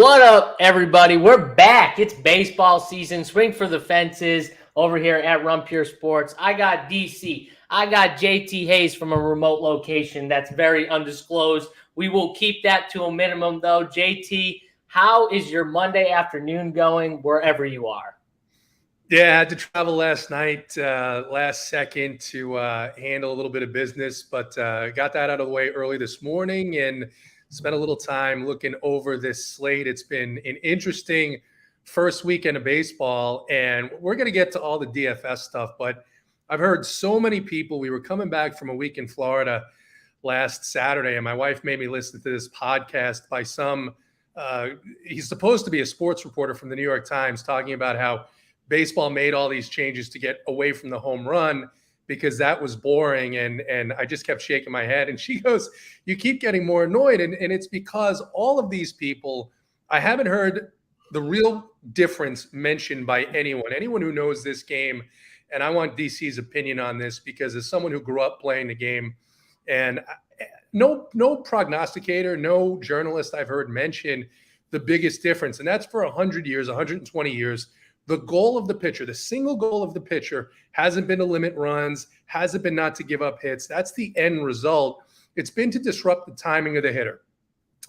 What up, everybody? We're back. It's baseball season. Swing for the fences over here at Run Pure Sports. I got DC. I got JT Hayes from a remote location that's very undisclosed. We will keep that to a minimum, though. JT, how is your Monday afternoon going wherever you are? Yeah, I had to travel last night, last second to handle a little bit of business, but got that out of the way early this morning and spent a little time looking over this slate. It's been an interesting first weekend of baseball, and we're going to get to all the DFS stuff, but I've heard so many people. We were coming back from a week in Florida last Saturday, and my wife made me listen to this podcast by some he's supposed to be a sports reporter from the New York Times talking about how baseball made all these changes to get away from the home run because that was boring. And I just kept shaking my head. And she goes, you keep getting more annoyed. And it's because all of these people, I haven't heard the real difference mentioned by anyone who knows this game. And I want DC's opinion on this because as someone who grew up playing the game, and no prognosticator, no journalist I've heard mention the biggest difference. And that's for 100 years, 120 years. The goal of the pitcher, the single goal of the pitcher hasn't been to limit runs, hasn't been not to give up hits. That's the end result. It's been to disrupt the timing of the hitter.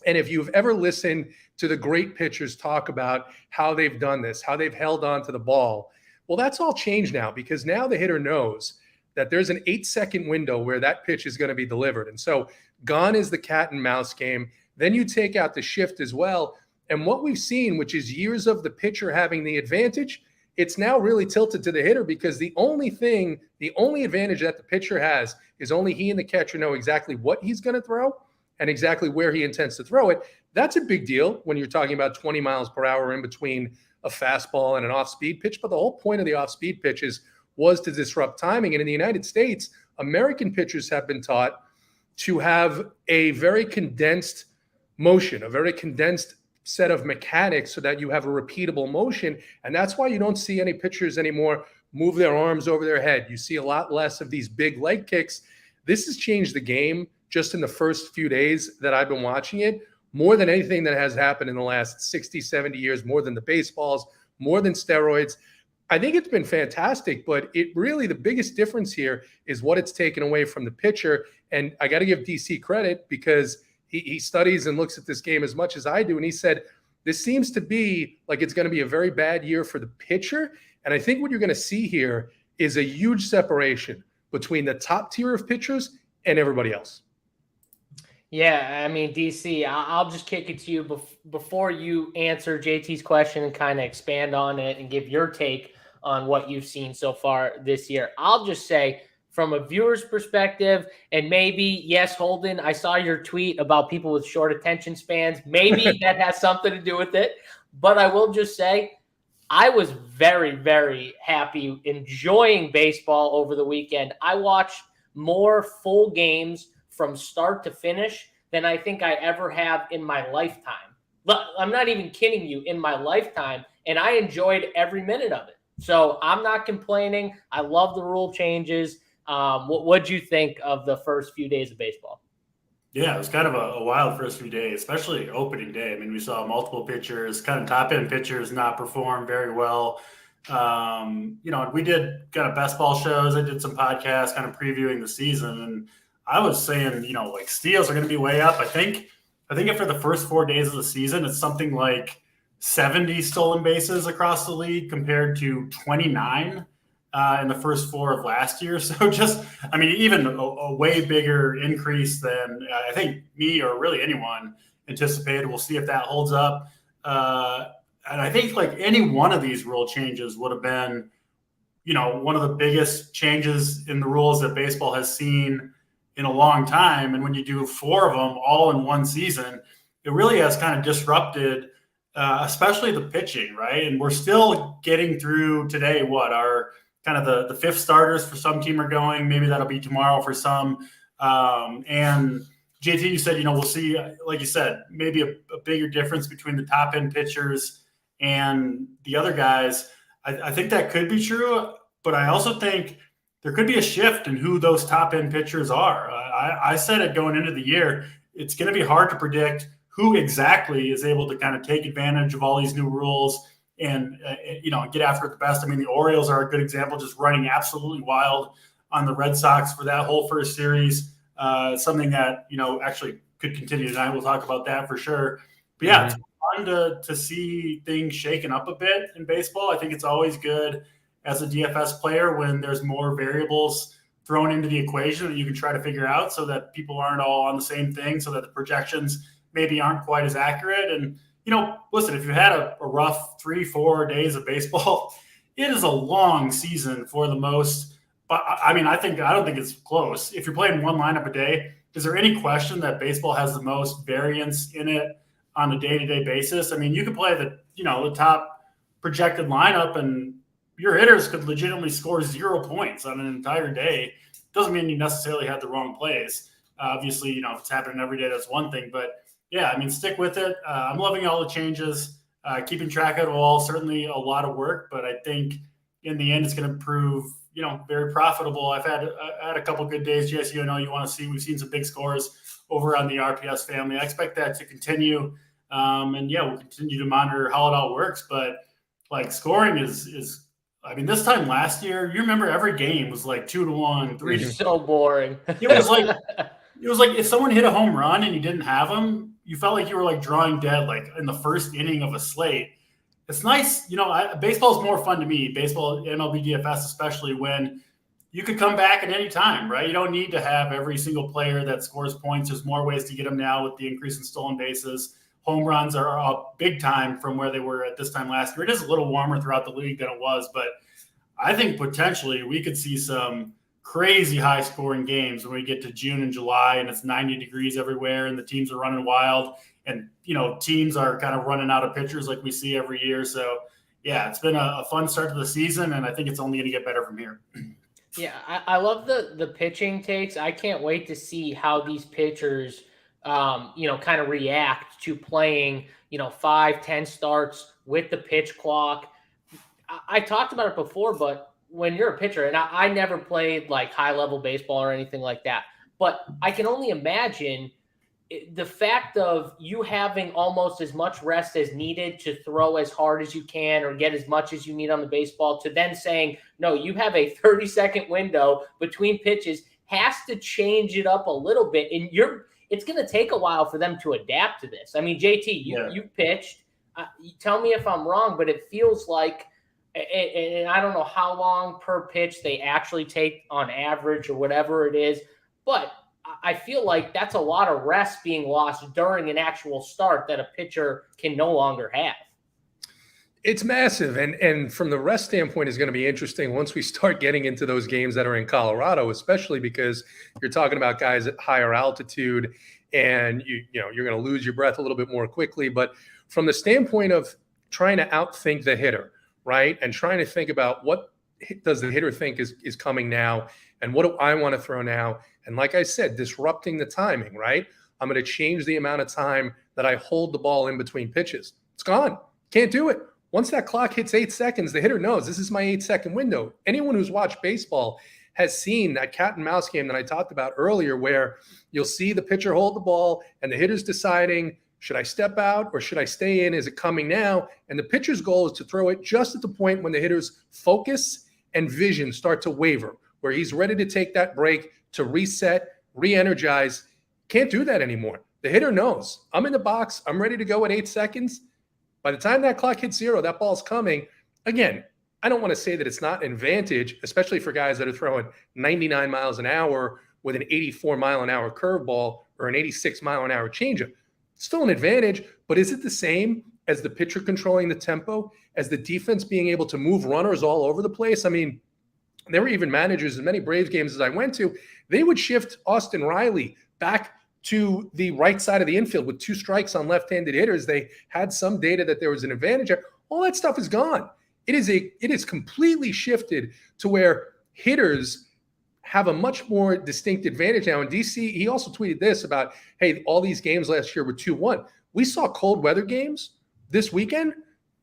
And if you've ever listened to the great pitchers talk about how they've done this, how they've held on to the ball, well, that's all changed now because now the hitter knows that there's an 8-second window where that pitch is going to be delivered. And so gone is the cat and mouse game. Then you take out the shift as well. And what we've seen, which is years of the pitcher having the advantage, it's now really tilted to the hitter because the only advantage that the pitcher has is only he and the catcher know exactly what he's going to throw and exactly where he intends to throw it. That's a big deal when you're talking about 20 miles per hour in between a fastball and an off-speed pitch. But the whole point of the off-speed pitches was to disrupt timing. And in the United States, American pitchers have been taught to have a very condensed motion, a very condensed set of mechanics so that you have a repeatable motion. And that's why you don't see any pitchers anymore move their arms over their head. You see a lot less of these big leg kicks. This has changed the game just in the first few days that I've been watching it, more than anything that has happened in the last 60, 70 years, more than the baseballs, more than steroids. I think it's been fantastic, but it really, the biggest difference here is what it's taken away from the pitcher. And I got to give DC credit because he studies and looks at this game as much as I do. And he said, this seems to be like it's going to be a very bad year for the pitcher. And I think what you're going to see here is a huge separation between the top tier of pitchers and everybody else. Yeah, I mean, DC, I'll just kick it to you before you answer JT's question and kind of expand on it and give your take on what you've seen so far this year. I'll just say, from a viewer's perspective, and maybe, yes, Holden, I saw your tweet about people with short attention spans. Maybe that has something to do with it. But I will just say, I was very, very happy enjoying baseball over the weekend. I watched more full games from start to finish than I think I ever have in my lifetime. I'm not even kidding you, in my lifetime. And I enjoyed every minute of it. So I'm not complaining. I love the rule changes. What'd you think of the first few days of baseball? Yeah, it was kind of a wild first few days, especially opening day. I mean, we saw multiple pitchers, kind of top-end pitchers not perform very well. We did kind of best ball shows. I did some podcasts kind of previewing the season, and I was saying, like steals are going to be way up. I think for the first 4 days of the season, it's something like 70 stolen bases across the league compared to 29 in the first 4 of last year. So even a way bigger increase than I think me or really anyone anticipated. We'll see if that holds up. And I think like any one of these rule changes would have been, one of the biggest changes in the rules that baseball has seen in a long time. And when you do 4 of them all in one season, it really has kind of disrupted, especially the pitching, right? And we're still getting through today our kind of the 5th starters for some team are going. Maybe that'll be tomorrow for some. And JT, you said, we'll see, like you said, maybe a bigger difference between the top end pitchers and the other guys. I think that could be true, but I also think there could be a shift in who those top end pitchers are. I said it going into the year, it's going to be hard to predict who exactly is able to kind of take advantage of all these new rules and, get after it the best. I mean, the Orioles are a good example, just running absolutely wild on the Red Sox for that whole first series. Something that, actually could continue tonight. We'll talk about that for sure. But yeah, it's fun to see things shaken up a bit in baseball. I think it's always good as a DFS player when there's more variables thrown into the equation that you can try to figure out so that people aren't all on the same thing, so that the projections maybe aren't quite as accurate. And, listen, if you had a rough 3-4 days of baseball, it is a long season for the most. But I mean, I don't think it's close. If you're playing one lineup a day, is there any question that baseball has the most variance in it on a day-to-day basis? I mean, you could play the top projected lineup and your hitters could legitimately score 0 points on an entire day. Doesn't mean you necessarily had the wrong plays. Obviously, if it's happening every day, that's one thing. But yeah, I mean, stick with it. I'm loving all the changes. Keeping track of it all, certainly a lot of work, but I think in the end, it's going to prove, very profitable. I had a couple good days. JSU, I know you want to see. We've seen some big scores over on the RPS family. I expect that to continue. And yeah, we'll continue to monitor how it all works. But like scoring is. I mean, this time last year, you remember every game was like 2-1, 3. So boring. It was like if someone hit a home run and you didn't have them, you felt like you were like drawing dead, like in the first inning of a slate. It's nice, baseball is more fun to me. Baseball, MLB DFS, especially when you could come back at any time, right? You don't need to have every single player that scores points. There's more ways to get them now with the increase in stolen bases. Home runs are up big time from where they were at this time last year. It is a little warmer throughout the league than it was, but I think potentially we could see some crazy high scoring games when we get to June and July and it's 90 degrees everywhere and the teams are running wild and, teams are kind of running out of pitchers like we see every year. So yeah, it's been a fun start to the season and I think it's only going to get better from here. Yeah. I love the pitching takes. I can't wait to see how these pitchers, kind of react to playing, 5-10 starts with the pitch clock. I talked about it before, but when you're a pitcher, and I never played like high level baseball or anything like that, but I can only imagine the fact of you having almost as much rest as needed to throw as hard as you can or get as much as you need on the baseball to then saying, no, you have a 30-second window between pitches has to change it up a little bit. And it's going to take a while for them to adapt to this. I mean, JT, you pitched. Tell me if I'm wrong, but it feels like, and I don't know how long per pitch they actually take on average or whatever it is, but I feel like that's a lot of rest being lost during an actual start that a pitcher can no longer have. It's massive. And from the rest standpoint is going to be interesting once we start getting into those games that are in Colorado, especially because you're talking about guys at higher altitude and you're going to lose your breath a little bit more quickly. But from the standpoint of trying to outthink the hitter, right? And trying to think about what does the hitter think is coming now and what do I want to throw now? And like I said, disrupting the timing, right? I'm going to change the amount of time that I hold the ball in between pitches. It's gone. Can't do it. Once that clock hits 8 seconds, the hitter knows this is my 8-second window. Anyone who's watched baseball has seen that cat and mouse game that I talked about earlier where you'll see the pitcher hold the ball and the hitter's deciding, should I step out or should I stay in? Is it coming now? And the pitcher's goal is to throw it just at the point when the hitter's focus and vision start to waver, where he's ready to take that break to reset, re-energize. Can't do that anymore. The hitter knows. I'm in the box. I'm ready to go at 8 seconds. By the time that clock hits 0, that ball's coming. Again, I don't want to say that it's not an advantage, especially for guys that are throwing 99 miles an hour with an 84-mile-an-hour curveball or an 86-mile-an-hour changeup. It's still an advantage, but is it the same as the pitcher controlling the tempo, as the defense being able to move runners all over the place? I mean, there were even managers in many Braves games as I went to, they would shift Austin Riley back to the right side of the infield with 2 strikes on left-handed hitters. They had some data that there was an advantage. All that stuff is gone. It is completely shifted to where hitters have a much more distinct advantage now. In DC, he also tweeted this about, hey, all these games last year were 2-1. We saw cold weather games this weekend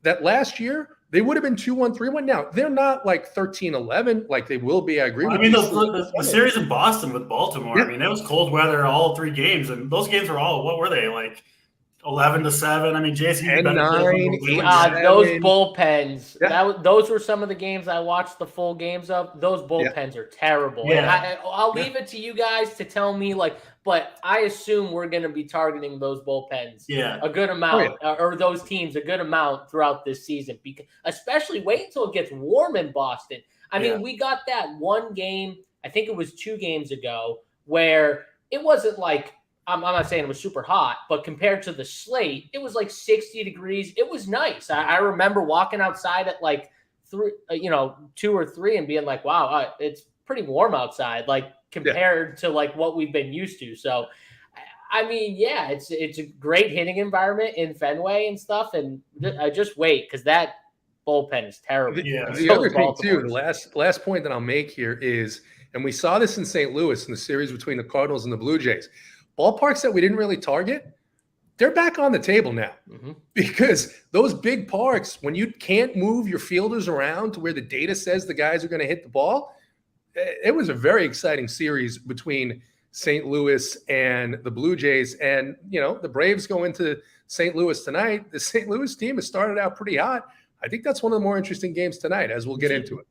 that last year they would have been 2-1, 3-1. Now, they're not like 13-11 like they will be. I agree with you. The series in Boston with Baltimore, I mean, it was cold weather all 3 games, and those games were all, what were they, like 11-7. I mean, Jason, you 10-9, those bullpens. Yeah. Those were some of the games I watched the full games of. Those bullpens are terrible. Yeah. And I'll leave it to you guys to tell me, but I assume we're going to be targeting those bullpens a good amount, or those teams a good amount throughout this season. Because especially wait until it gets warm in Boston. I mean, we got that one game, I think it was 2 games ago, where it wasn't like, I'm not saying it was super hot, but compared to the slate, it was like 60 degrees. It was nice. I remember walking outside at like 2 or 3 and being like, wow, it's pretty warm outside, like compared to like what we've been used to. So, I mean, it's a great hitting environment in Fenway and stuff. And I just wait because that bullpen is terrible. The other thing too, the last point that I'll make here is, and we saw this in St. Louis in the series between the Cardinals and the Blue Jays. Ballparks that we didn't really target, they're back on the table now because those big parks, when you can't move your fielders around to where the data says the guys are going to hit the ball, it was a very exciting series between St. Louis and the Blue Jays. And, the Braves go into St. Louis tonight. The St. Louis team has started out pretty hot. I think that's one of the more interesting games tonight, as we'll get into it.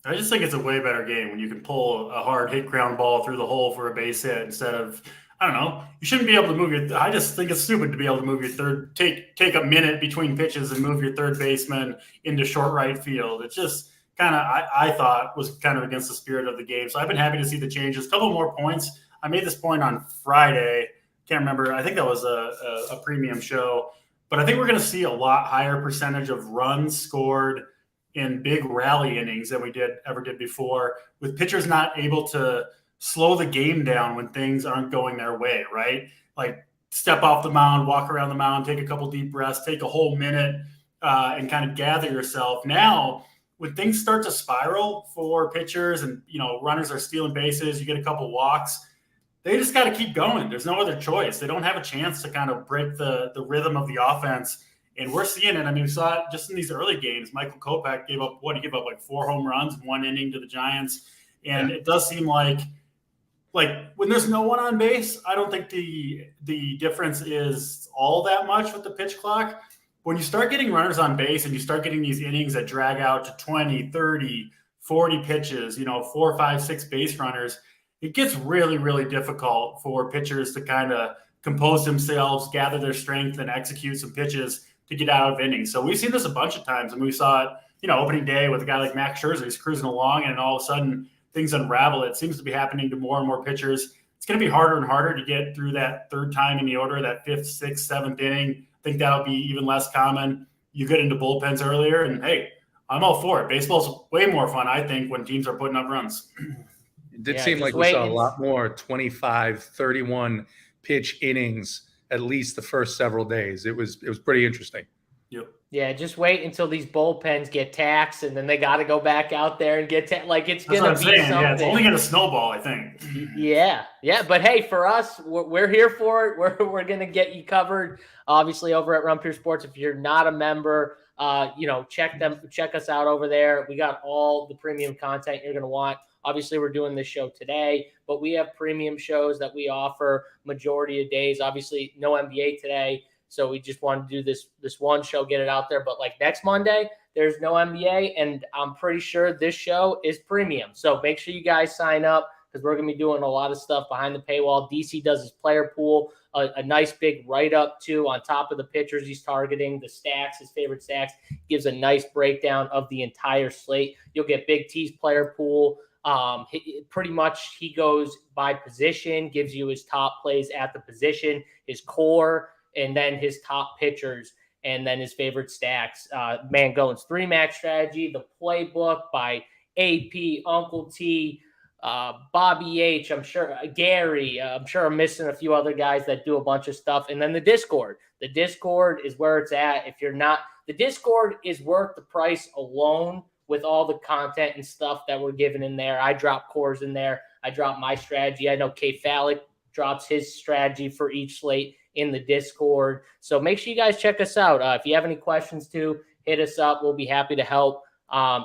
I just think it's a way better game when you can pull a hard hit ground ball through the hole for a base hit instead of, I don't know. You shouldn't be able to move I just think it's stupid to be able to move your third, take a minute between pitches and move your third baseman into short right field. It's just kind of, I thought was kind of against the spirit of the game. So I've been happy to see the changes. A couple more points. I made this point on Friday. Can't remember. I think that was a premium show, but I think we're going to see a lot higher percentage of runs scored in big rally innings than we ever did before, with pitchers not able to slow the game down when things aren't going their way, right? Like step off the mound, walk around the mound, take a couple deep breaths, take a whole minute and kind of gather yourself. Now, when things start to spiral for pitchers and, runners are stealing bases, you get a couple walks, they just got to keep going. There's no other choice. They don't have a chance to kind of break the rhythm of the offense. And we're seeing it. I mean, we saw it just in these early games. Michael Kopech gave up like 4 home runs in 1 inning to the Giants. And it does seem like when there's no one on base, I don't think the difference is all that much with the pitch clock. When you start getting runners on base and you start getting these innings that drag out to 20, 30, 40 pitches, 4, 5, 6 base runners, it gets really, really difficult for pitchers to kind of compose themselves, gather their strength, and execute some pitches to get out of innings. So we've seen this a bunch of times, and we saw it, opening day with a guy like Max Scherzer. He's cruising along, and all of a sudden things unravel. It seems to be happening to more and more pitchers. It's going to be harder and harder to get through that third time in the order, that 5th, 6th, 7th inning. I think that'll be even less common. You get into bullpens earlier, and hey, I'm all for it. Baseball's way more fun, I think, when teams are putting up runs. It did seem like we saw a lot more 25, 31 pitch innings at least the first several days. It was pretty interesting. Yep. Yeah, just wait until these bullpens get taxed, and then they got to go back out there and get it's going to be something. Yeah, it's only going to snowball, I think. Yeah. But hey, for us, we're here for it. We're going to get you covered. Obviously, over at Run Pure Sports. If you're not a member, check us out over there. We got all the premium content you're going to want. Obviously, we're doing this show today, but we have premium shows that we offer majority of days. Obviously, no NBA today, so we just wanted to do this one show, get it out there. But like next Monday, there's no NBA, and I'm pretty sure this show is premium. So make sure you guys sign up because we're going to be doing a lot of stuff behind the paywall. DC does his player pool, a nice big write-up, too, on top of the pitchers he's targeting, the stacks, his favorite stacks, gives a nice breakdown of the entire slate. You'll get Big T's player pool. Pretty much he goes by position, gives you his top plays at the position, his core, and then his top pitchers, and then his favorite stacks. Mangone's 3-max strategy, the playbook by AP, Uncle T, Bobby H, I'm sure Gary, I'm sure I'm missing a few other guys that do a bunch of stuff. And then the Discord. The Discord is where it's at. If you're not, the Discord is worth the price alone with all the content and stuff that we're giving in there. I drop cores in there. I drop my strategy. I know K Falik drops his strategy for each slate in the Discord. So make sure you guys check us out. If you have any questions too, hit us up. We'll be happy to help.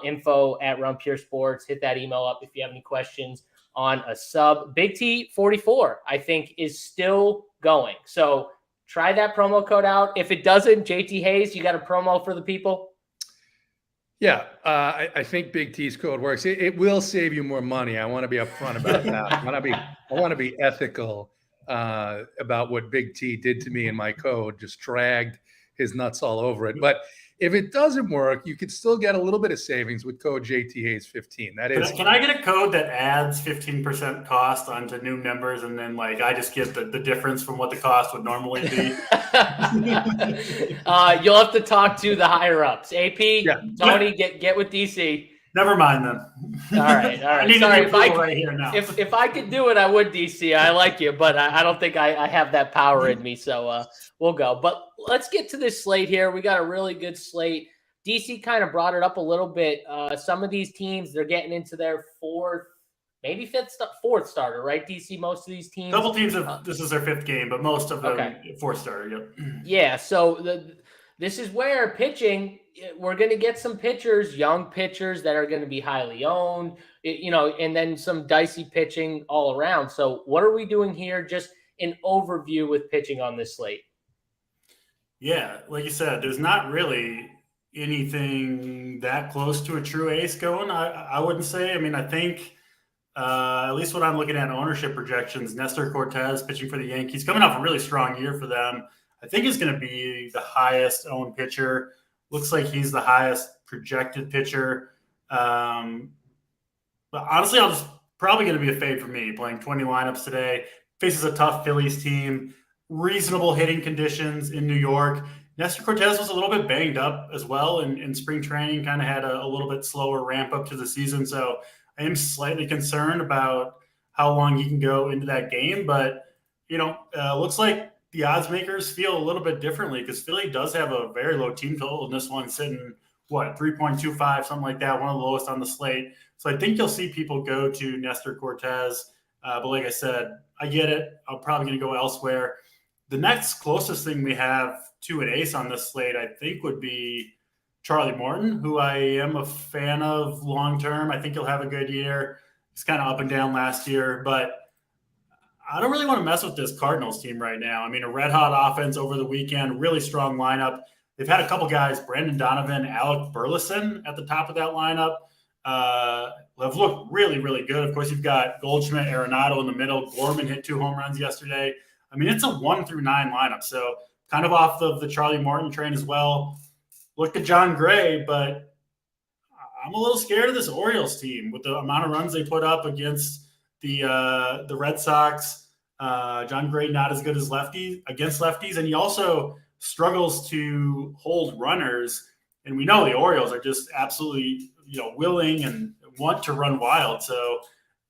Info@Run Pure Sports. Hit that email up if you have any questions on a sub. Big T 44, I think, is still going. So try that promo code out. If it doesn't, JT Hayes, you got a promo for the people? Yeah, I think Big T's code works. It will save you more money. I want to be upfront about that. I want to be ethical about what Big T did to me in my code. Just dragged his nuts all over it. But if it doesn't work, you can still get a little bit of savings with code JTHayes15. That is. Can I get a code that adds 15% cost onto new members, and then like I just get the difference from what the cost would normally be? You'll have to talk to the higher ups. AP, Yeah. Tony, get with DC. Never mind then. All right. I need Sorry, to do right here now. If I could do it, I would, DC. I like you, but I don't think I have that power in me. So we'll go. But let's get to this slate here. We got a really good slate. DC kind of brought it up a little bit. Some of these teams, they're getting into their fourth starter, right? DC, most of these teams. Couple teams, this is their fifth game, but most of them fourth starter. Yep. Yeah. So this is where pitching, we're going to get some pitchers, young pitchers that are going to be highly owned, and then some dicey pitching all around. So what are we doing here? Just an overview with pitching on this slate. Yeah, like you said, there's not really anything that close to a true ace going, I wouldn't say. I mean, I think at least what I'm looking at ownership projections, Nestor Cortez pitching for the Yankees, coming off a really strong year for them, I think is going to be the highest owned pitcher. Looks like he's the highest projected pitcher. But honestly, I'm just probably going to be a fade for me, playing 20 lineups today. Faces a tough Phillies team, reasonable hitting conditions in New York. Nestor Cortez was a little bit banged up as well in spring training, kind of had a little bit slower ramp up to the season. So I am slightly concerned about how long he can go into that game. But, looks like the odds makers feel a little bit differently because Philly does have a very low team total, and this one's sitting, 3.25, something like that, one of the lowest on the slate. So I think you'll see people go to Nestor Cortez. But like I said, I get it. I'm probably going to go elsewhere. The next closest thing we have to an ace on this slate, I think, would be Charlie Morton, who I am a fan of long-term. I think he'll have a good year. He's kind of up and down last year, but I don't really want to mess with this Cardinals team right now. I mean, a red-hot offense over the weekend, really strong lineup. They've had a couple guys, Brandon Donovan, Alec Burleson at the top of that lineup. Have looked really, really good. Of course, you've got Goldschmidt, Arenado in the middle. Gorman hit 2 home runs yesterday. I mean, it's a 1 through 9 lineup. So kind of off of the Charlie Morton train as well. Look at John Gray, but I'm a little scared of this Orioles team with the amount of runs they put up against the Red Sox. John Gray not as good as against lefties, and he also struggles to hold runners. And we know the Orioles are just absolutely willing and want to run wild. So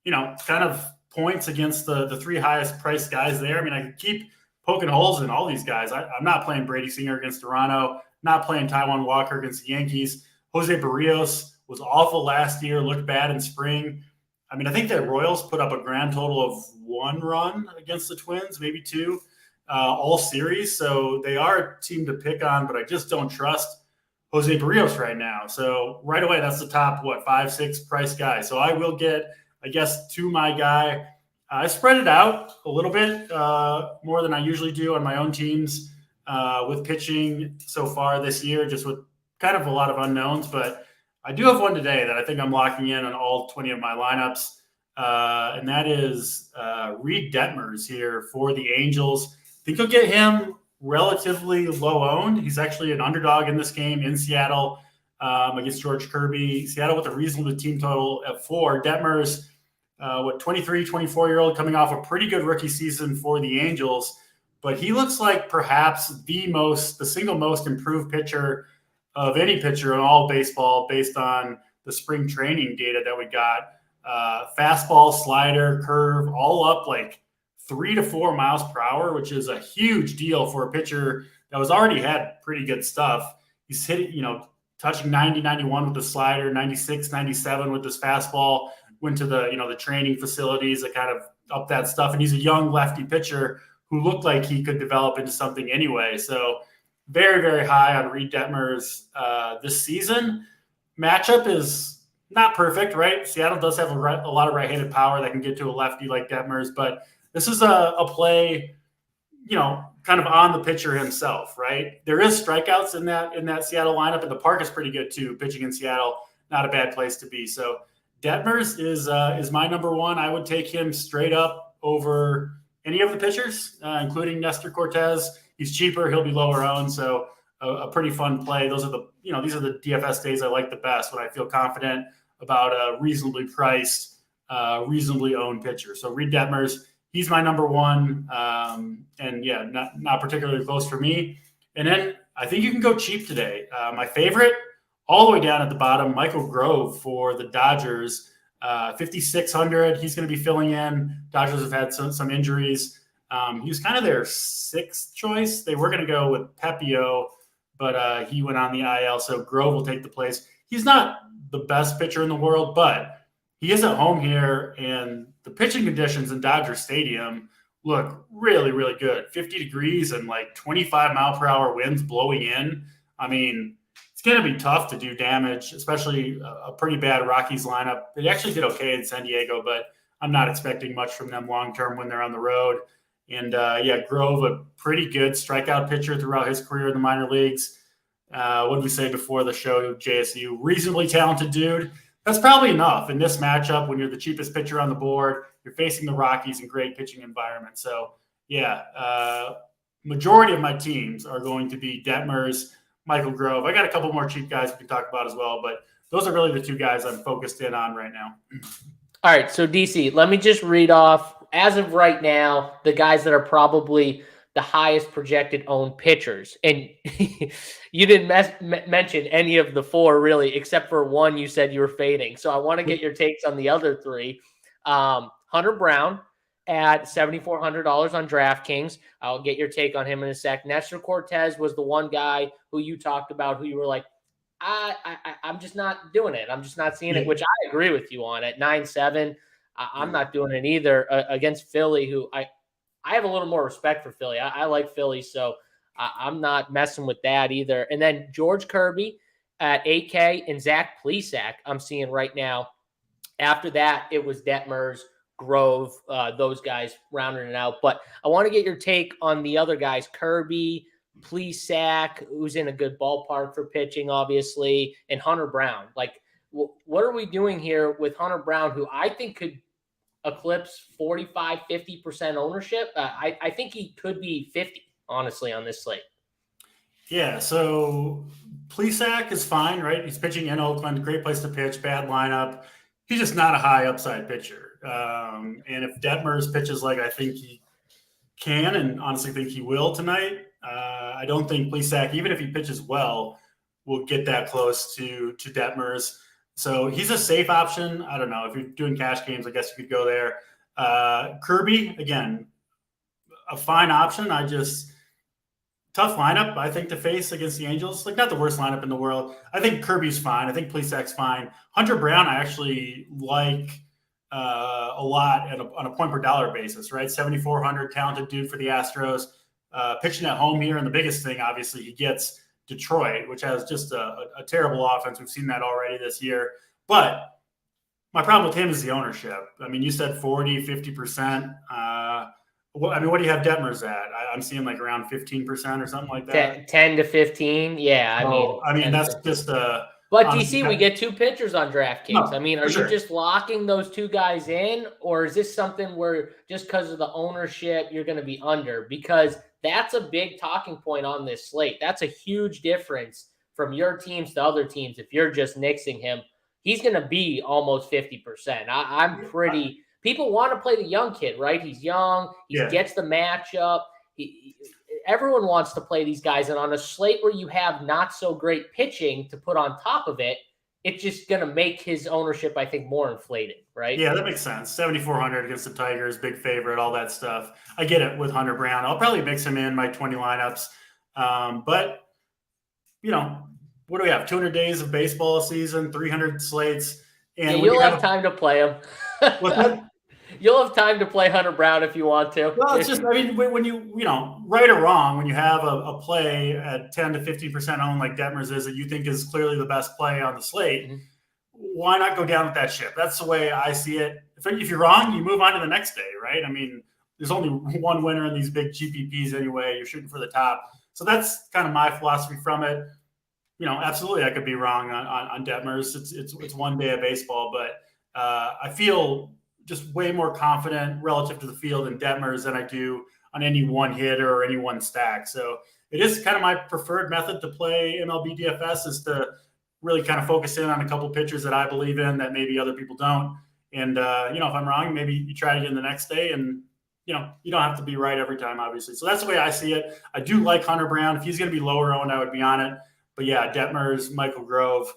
kind of points against the 3 highest priced guys there. I mean, I could keep poking holes in all these guys. I'm not playing Brady Singer against Toronto, not playing Taijuan Walker against the Yankees. Jose Barrios was awful last year, looked bad in spring. I mean, I think the Royals put up a grand total of 1 run against the Twins, maybe 2, all series. So they are a team to pick on, but I just don't trust Jose Barrios right now. So right away, that's the top, 5, 6 price guy. So I will get, I guess, to my guy. I spread it out a little bit more than I usually do on my own teams with pitching so far this year, just with kind of a lot of unknowns. But I do have one today that I think I'm locking in on all 20 of my lineups, and that is Reed Detmers here for the Angels. I think you'll get him relatively low owned. He's actually an underdog in this game in Seattle against George Kirby. Seattle with a reasonable team total at 4. Detmers, 23, 24-year-old coming off a pretty good rookie season for the Angels, but he looks like perhaps the single most improved pitcher of any pitcher in all baseball based on the spring training data that we got. Fastball, slider, curve, all up like 3 to 4 miles per hour, which is a huge deal for a pitcher that was already had pretty good stuff. He's hitting, touching 90, 91 with the slider, 96, 97 with his fastball, went to the training facilities that kind of up that stuff. And he's a young lefty pitcher who looked like he could develop into something anyway. So very, very high on Reed Detmers this season. Matchup is not perfect, right? Seattle does have a lot of right-handed power that can get to a lefty like Detmers, but this is a play, kind of on the pitcher himself, right? There is strikeouts in that Seattle lineup, and the park is pretty good too. Pitching in Seattle, not a bad place to be. So Detmers is my number one. I would take him straight up over any of the pitchers, including Nestor Cortez. He's cheaper. He'll be lower owned. So a pretty fun play. These are the DFS days I like the best when I feel confident about a reasonably priced, reasonably owned pitcher. So Reed Detmers, he's my number one. And yeah, not particularly close for me. And then I think you can go cheap today. My favorite, all the way down at the bottom, Michael Grove for the Dodgers, 5,600. He's going to be filling in. Dodgers have had some injuries. He was kind of their sixth choice. They were going to go with Pepio, but he went on the IL, so Grove will take the place. He's not the best pitcher in the world, but he is at home here, and the pitching conditions in Dodger Stadium look really, really good. 50 degrees and like 25-mile-per-hour winds blowing in. I mean, it's going to be tough to do damage, especially a pretty bad Rockies lineup. They actually did okay in San Diego, but I'm not expecting much from them long-term when they're on the road. And, Grove, a pretty good strikeout pitcher throughout his career in the minor leagues. What did we say before the show, JSU? Reasonably talented dude. That's probably enough in this matchup when you're the cheapest pitcher on the board. You're facing the Rockies in great pitching environment. So, majority of my teams are going to be Detmers, Michael Grove. I got a couple more cheap guys we can talk about as well, but those are really the two guys I'm focused in on right now. All right, so DC, let me just read off, as of right now, the guys that are probably the highest projected owned pitchers. And you didn't mention any of the four, really, except for one you said you were fading. So I want to get your takes on the other three. Hunter Brown at $7,400 on DraftKings. I'll get your take on him in a sec. Nestor Cortez was the one guy who you talked about, who you were like, I'm just not doing it. I'm just not seeing it, which I agree with you on. At 9.7, I'm not doing it either against Philly, who I have a little more respect for Philly. I like Philly, so I'm not messing with that either. And then George Kirby at 8K and Zach Plesac I'm seeing right now. After that, it was Detmers, Grove, those guys rounding it out. But I want to get your take on the other guys, Kirby, Plesac, who's in a good ballpark for pitching, obviously, and Hunter Brown. Like, what are we doing here with Hunter Brown, who I think could eclipse 45, 50% ownership? I think he could be 50, honestly, on this slate. Yeah, so Plesac is fine, right? He's pitching in Oakland, great place to pitch, bad lineup. He's just not a high upside pitcher. And if Detmers pitches like I think he can, and honestly think he will tonight, I don't think Plesac, even if he pitches well, will get that close to Detmers. So he's a safe option. I don't know. If you're doing cash games, I guess you could go there. Kirby, again, a fine option. Tough lineup, I think, to face against the Angels. Like, not the worst lineup in the world. I think Kirby's fine. I think Plesac's fine. Hunter Brown, I actually like a lot on a point per dollar basis, right? 7,400, talented dude for the Astros. Pitching at home here, and the biggest thing, obviously, he gets Detroit, which has just a terrible offense. We've seen that already this year. But my problem with him is the ownership. I mean, you said 40, 50%. What do you have Detmers at? I'm seeing like around 15% or something like that. 10 to 15. Yeah. I mean, that's just But DC, we get two pitchers on DraftKings. No, I mean, are you just locking those two guys in, or is this something where just because of the ownership, you're going to be under? Because that's a big talking point on this slate. That's a huge difference from your teams to other teams. If you're just nixing him, he's going to be almost 50%. I'm pretty – people want to play the young kid, right? He's young. He gets the matchup. Everyone wants to play these guys. And on a slate where you have not so great pitching to put on top of it, it's just going to make his ownership, I think, more inflated, right? Yeah, that makes sense. 7,400 against the Tigers, big favorite, all that stuff. I get it with Hunter Brown. I'll probably mix him in my 20 lineups. But, what do we have? 200 days of baseball season, 300 slates. And you'll have time to play him. What's that? You'll have time to play Hunter Brown if you want to. Well, it's just, I mean, when you right or wrong, when you have a play at 10 to 15% owned like Detmers is that you think is clearly the best play on the slate, why not go down with that ship? That's the way I see it. If you're wrong, you move on to the next day, right? I mean, there's only one winner in these big GPPs anyway. You're shooting for the top. So that's kind of my philosophy from it. Absolutely, I could be wrong on Detmers. It's one day of baseball, but I feel just way more confident relative to the field in Detmers than I do on any one hitter or any one stack. So it is kind of my preferred method to play MLB DFS, is to really kind of focus in on a couple pitchers that I believe in that maybe other people don't. And, if I'm wrong, maybe you try it again the next day, and, you don't have to be right every time, obviously. So that's the way I see it. I do like Hunter Brown. If he's going to be lower owned, I would be on it. But yeah, Detmers, Michael Grove,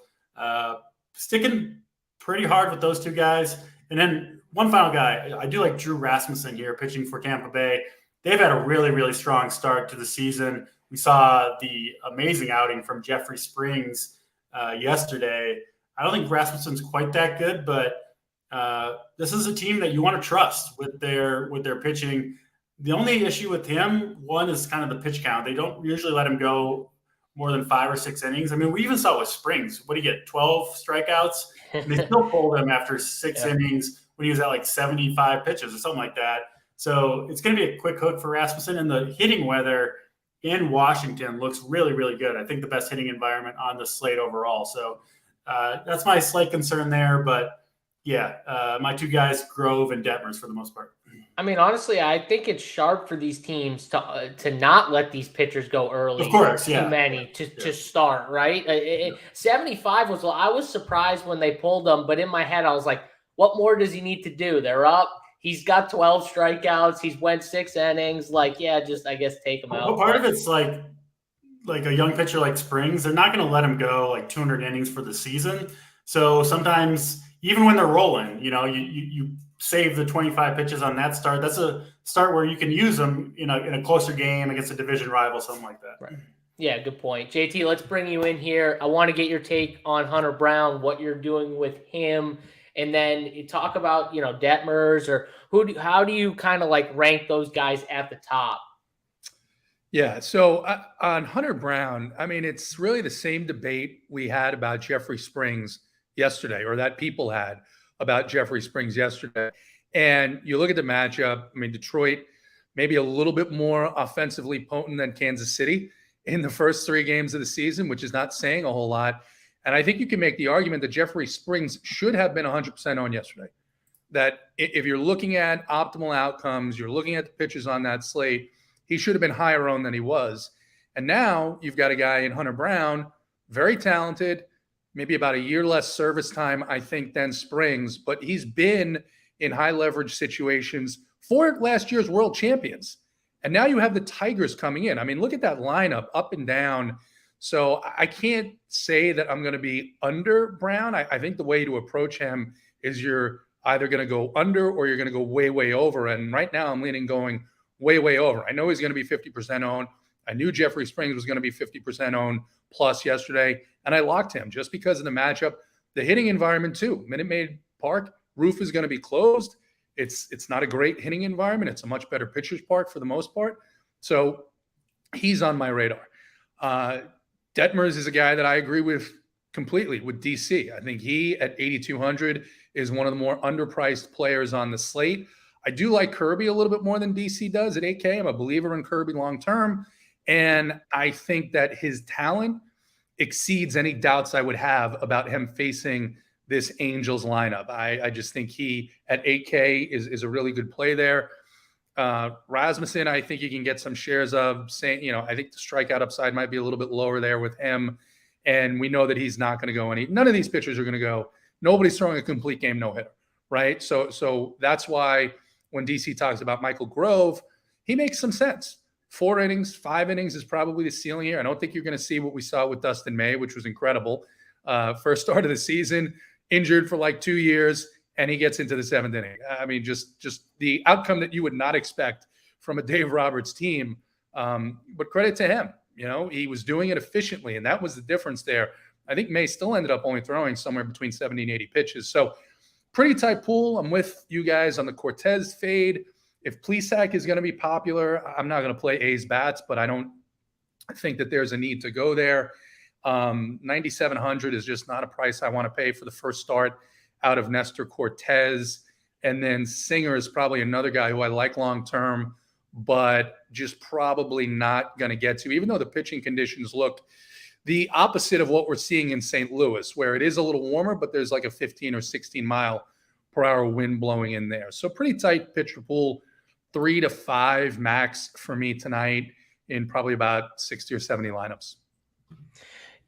sticking pretty hard with those two guys. And then one final guy, I do like Drew Rasmussen here, pitching for Tampa Bay. They've had a really, really strong start to the season. We saw the amazing outing from Jeffrey Springs yesterday. I don't think Rasmussen's quite that good, but this is a team that you want to trust with their pitching. The only issue with him, one, is kind of the pitch count. They don't usually let him go more than 5 or 6 innings. I mean, we even saw with Springs. What did he get? 12 strikeouts? And they still pulled him after 6 innings when he was at like 75 pitches or something like that. So it's going to be a quick hook for Rasmussen. And the hitting weather in Washington looks really, really good. I think the best hitting environment on the slate overall. So that's my slight concern there. But yeah, my two guys, Grove and Detmers, for the most part. I mean, honestly, I think it's sharp for these teams to not let these pitchers go early. Of course, yeah. Too many to start, right? 75 was – I was surprised when they pulled them, but in my head I was like, what more does he need to do? They're up. He's got 12 strikeouts. He's went 6 innings. Like, yeah, just I guess take him out. Well, part of it's like a young pitcher like Springs, they're not going to let him go like 200 innings for the season. So sometimes even when they're rolling, you save the 25 pitches on that start. That's a start where you can use them in a closer game against a division rival, something like that. Right. Yeah, good point. JT, let's bring you in here. I want to get your take on Hunter Brown, what you're doing with him, and then you talk about, Detmers, or how do you kind of like rank those guys at the top? Yeah. So on Hunter Brown, I mean, it's really the same debate we had about Jeffrey Springs yesterday, or that people had about Jeffrey Springs yesterday. And you look at the matchup. I mean, Detroit maybe a little bit more offensively potent than Kansas City in the first 3 games of the season, which is not saying a whole lot. And I think you can make the argument that Jeffrey Springs should have been 100% on yesterday. That if you're looking at optimal outcomes, you're looking at the pitches on that slate, he should have been higher owned than he was. And now you've got a guy in Hunter Brown, very talented, maybe about a year less service time, I think, than Springs, but he's been in high leverage situations for last year's world champions. And now you have the Tigers coming in. I mean, look at that lineup up and down. So I can't say that I'm going to be under Brown. I think the way to approach him is you're either going to go under or you're going to go way, way over. And right now I'm leaning going way, way over. I know he's going to be 50% owned. I knew Jeffrey Springs was going to be 50% owned plus yesterday, and I locked him just because of the matchup. The hitting environment too. Minute Maid Park, roof is going to be closed. It's not a great hitting environment. It's a much better pitcher's park for the most part. So he's on my radar. Detmers is a guy that I agree with completely with DC. I think he at 8,200 is one of the more underpriced players on the slate. I do like Kirby a little bit more than DC does at 8K. I'm a believer in Kirby long-term. And I think that his talent exceeds any doubts I would have about him facing this Angels lineup. I just think he at 8K is a really good play there. Rasmussen, I think you can get some shares of. Saying, I think the strikeout upside might be a little bit lower there with him. And we know that he's not going to go none of these pitchers are going to go. Nobody's throwing a complete game no-hitter, right? So that's why when DC talks about Michael Grove, he makes some sense. 4 innings, 5 innings is probably the ceiling here. I don't think you're going to see what we saw with Dustin May, which was incredible. First start of the season, injured for like 2 years, and he gets into the 7th inning. I mean, just the outcome that you would not expect from a Dave Roberts team. But credit to him. He was doing it efficiently, and that was the difference there. I think May still ended up only throwing somewhere between 70 and 80 pitches. So pretty tight pool. I'm with you guys on the Cortez fade. If Plesac is going to be popular, I'm not going to play A's bats, but I don't think that there's a need to go there. 9,700 is just not a price I want to pay for the first start out of Nestor Cortez. And then Singer is probably another guy who I like long-term, but just probably not going to get to, even though the pitching conditions look the opposite of what we're seeing in St. Louis, where it is a little warmer, but there's like a 15 or 16 mile per hour wind blowing in there. So pretty tight pitcher pool, 3 to 5 max for me tonight in probably about 60 or 70 lineups.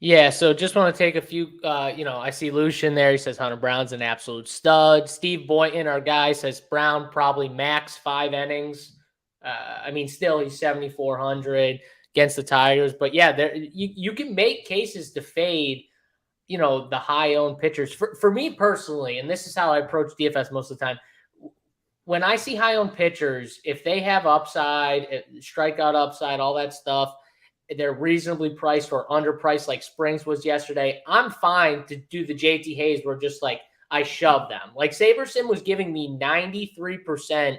Yeah, so just want to take a few, I see Lucian there. He says Hunter Brown's an absolute stud. Steve Boynton, our guy, says Brown probably max 5 innings. Still he's 7,400 against the Tigers. But yeah, there you can make cases to fade, the high-owned pitchers. For me personally, and this is how I approach DFS most of the time, when I see high-owned pitchers, if they have upside, strikeout upside, all that stuff, they're reasonably priced or underpriced like Springs was yesterday, I'm fine to do the JT Hayes where just like I shove them. Like Saberson was giving me 93%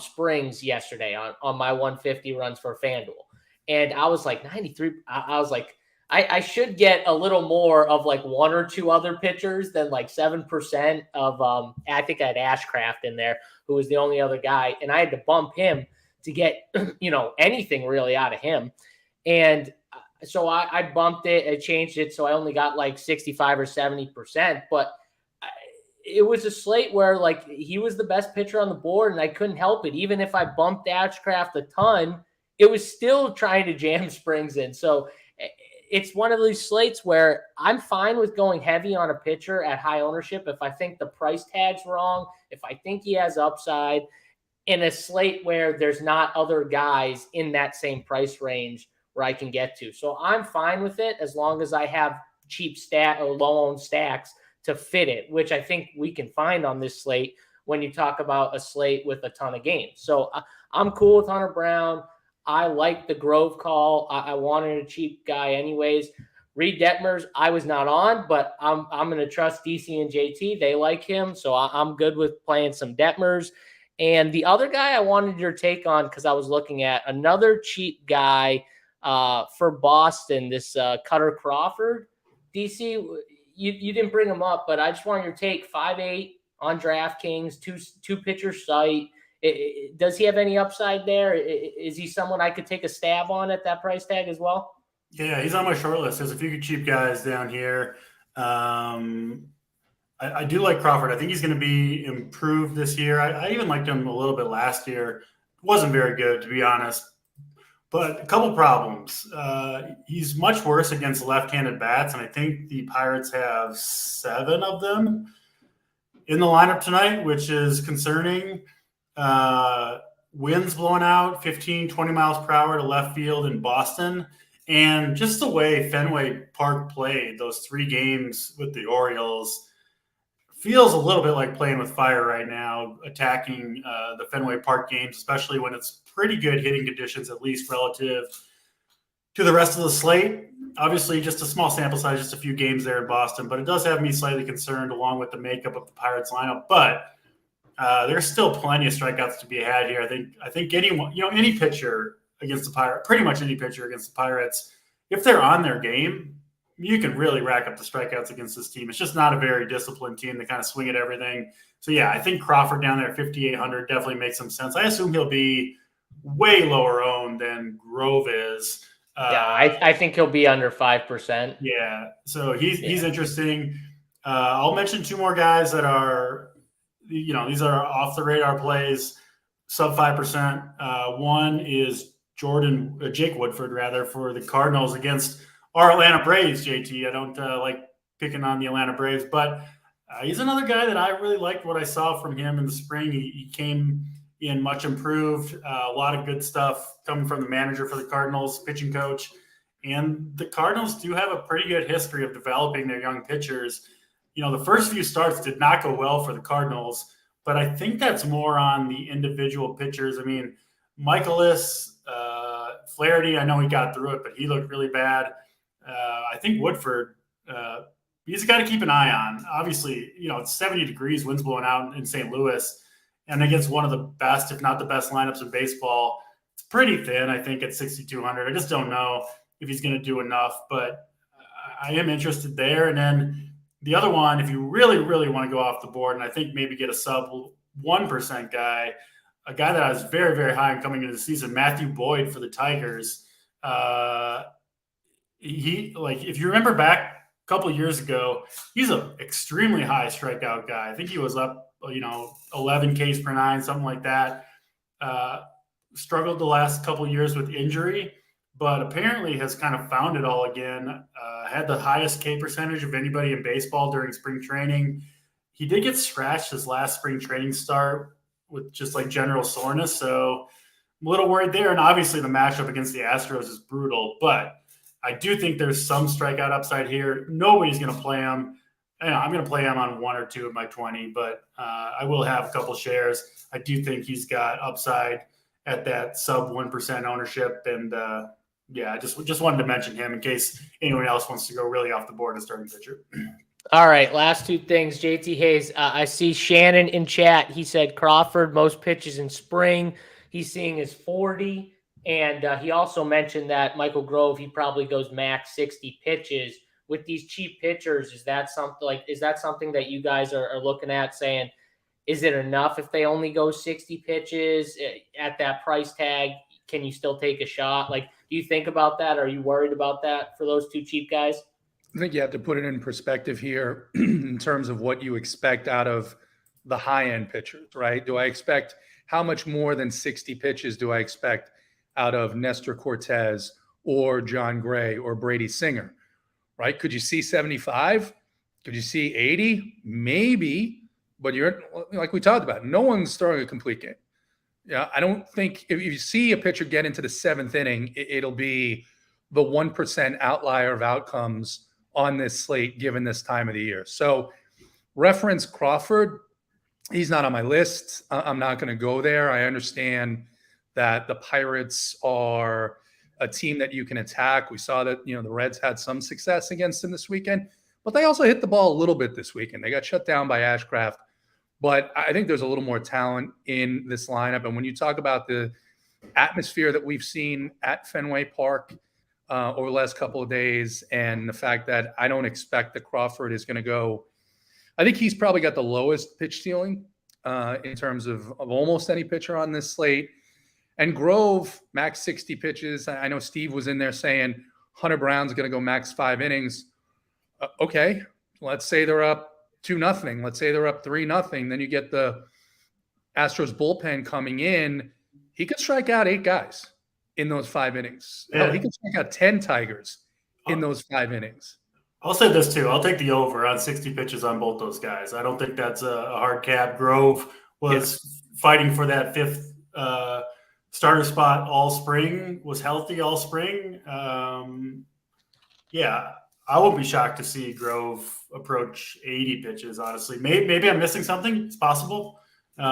Springs yesterday on my 150 runs for FanDuel. And I was like 93. I was like, I should get a little more of like 1 or 2 other pitchers than like 7% of I think I had Ashcraft in there, who was the only other guy. And I had to bump him to get, anything really out of him. And so I bumped it, I changed it. So I only got like 65 or 70%, but it was a slate where like he was the best pitcher on the board and I couldn't help it. Even if I bumped Ashcraft a ton, it was still trying to jam Springs in. So it's one of these slates where I'm fine with going heavy on a pitcher at high ownership if I think the price tag's wrong, if I think he has upside, in a slate where there's not other guys in that same price range where I can get to. So I'm fine with it as long as I have cheap stat or low-owned stacks to fit it, which I think we can find on this slate when you talk about a slate with a ton of games. So I'm cool with Hunter Brown. I like the Grove call. I wanted a cheap guy anyways. Reed Detmers, I was not on, but I'm going to trust DC and JT. They like him, so I'm good with playing some Detmers. And the other guy I wanted your take on, because I was looking at another cheap guy for Boston, this Cutter Crawford. DC, you didn't bring him up, but I just wanted your take. 5'8" on DraftKings, two pitcher site. Does he have any upside there? Is he someone I could take a stab on at that price tag as well? Yeah, he's on my short list. There's a few cheap guys down here. I do like Crawford. I think he's going to be improved this year. I even liked him a little bit last year. Wasn't very good, to be honest. But a couple problems. He's much worse against left-handed bats, and I think the Pirates have 7 of them in the lineup tonight, which is concerning. Winds blowing out 15, 20 miles per hour to left field in Boston. And just the way Fenway Park played those 3 games with the Orioles feels a little bit like playing with fire right now, attacking the Fenway Park games, especially when it's pretty good hitting conditions, at least relative to the rest of the slate. Obviously, just a small sample size, just a few games there in Boston, but it does have me slightly concerned along with the makeup of the Pirates lineup. But there's still plenty of strikeouts to be had here. I think anyone, any pitcher against the Pirates, pretty much any pitcher against the Pirates, if they're on their game, you can really rack up the strikeouts against this team. It's just not a very disciplined team. They kind of swing at everything. So, yeah, I think Crawford down there at 5,800 definitely makes some sense. I assume he'll be way lower owned than Grove is. I think he'll be under 5%. Yeah, so he's interesting. I'll mention 2 more guys that are, these are off the radar plays, sub 5%. One is Jake Woodford, rather, for the Cardinals against our Atlanta Braves, JT. I don't like picking on the Atlanta Braves, but he's another guy that I really liked what I saw from him in the spring. He came in much improved, a lot of good stuff coming from the manager for the Cardinals, pitching coach. And the Cardinals do have a pretty good history of developing their young pitchers. The first few starts did not go well for the Cardinals, but I think that's more on the individual pitchers. I mean, Michaelis, Flaherty, I know he got through it, but he looked really bad. I think Woodford, he's got to keep an eye on. Obviously, it's 70 degrees, winds blowing out in St. Louis, and against one of the best, if not the best lineups in baseball. It's pretty thin, I think, at 6,200. I just don't know if he's going to do enough, but I am interested there. And then The other one, if you really, really want to go off the board, and I think maybe get a sub 1% guy, a guy that I was very, very high on coming into the season, Matthew Boyd for the Tigers. If you remember back a couple of years ago, he's an extremely high strikeout guy. I think he was up, 11 Ks per nine, something like that. Struggled the last couple of years with injury, but apparently has kind of found it all again. Had the highest K percentage of anybody in baseball during spring training. He did get scratched his last spring training start with just like general soreness. So I'm a little worried there. And obviously the matchup against the Astros is brutal, but I do think there's some strikeout upside here. Nobody's going to play him. I'm going to play him on 1 or 2 of my 20, but I will have a couple shares. I do think he's got upside at that sub 1% ownership. And I just wanted to mention him in case anyone else wants to go really off the board as starting pitcher. All right, last 2 things. JT Hayes, I see Shannon in chat. He said Crawford, most pitches in spring. He's seeing his 40. And he also mentioned that Michael Grove, he probably goes max 60 pitches. With these cheap pitchers, is that something that you guys are looking at saying, is it enough if they only go 60 pitches at that price tag? Can you still take a shot? Like, do you think about that? Are you worried about that for those 2 cheap guys? I think you have to put it in perspective here in terms of what you expect out of the high-end pitchers, right? Do I expect how much more than 60 pitches do I expect out of Nestor Cortez or John Gray or Brady Singer, right? Could you see 75? Could you see 80? Maybe, but you're like we talked about, no one's throwing a complete game. Yeah, I don't think if you see a pitcher get into the 7th inning, it'll be the 1% outlier of outcomes on this slate given this time of the year. So reference Crawford. He's not on my list. I'm not going to go there. I understand that the Pirates are a team that you can attack. We saw that, the Reds had some success against them this weekend, but they also hit the ball a little bit this weekend. They got shut down by Ashcraft, but I think there's a little more talent in this lineup. And when you talk about the atmosphere that we've seen at Fenway Park over the last couple of days, and the fact that I don't expect that Crawford is going to go, I think he's probably got the lowest pitch ceiling in terms of almost any pitcher on this slate. And Grove, max 60 pitches. I know Steve was in there saying Hunter Brown's going to go max 5 innings. Okay, let's say they're up 2-0. Let's say they're up 3-0. Then you get the Astros bullpen coming in. He could strike out 8 guys in those 5 innings. Yeah. Hell, he could strike out 10 Tigers in those 5 innings. I'll say this too. I'll take the over on 60 pitches on both those guys. I don't think that's a hard cap. Grove was fighting for that 5th starter spot all spring, was healthy all spring. I won't be shocked to see Grove approach 80 pitches, honestly. Maybe I'm missing something. It's possible. But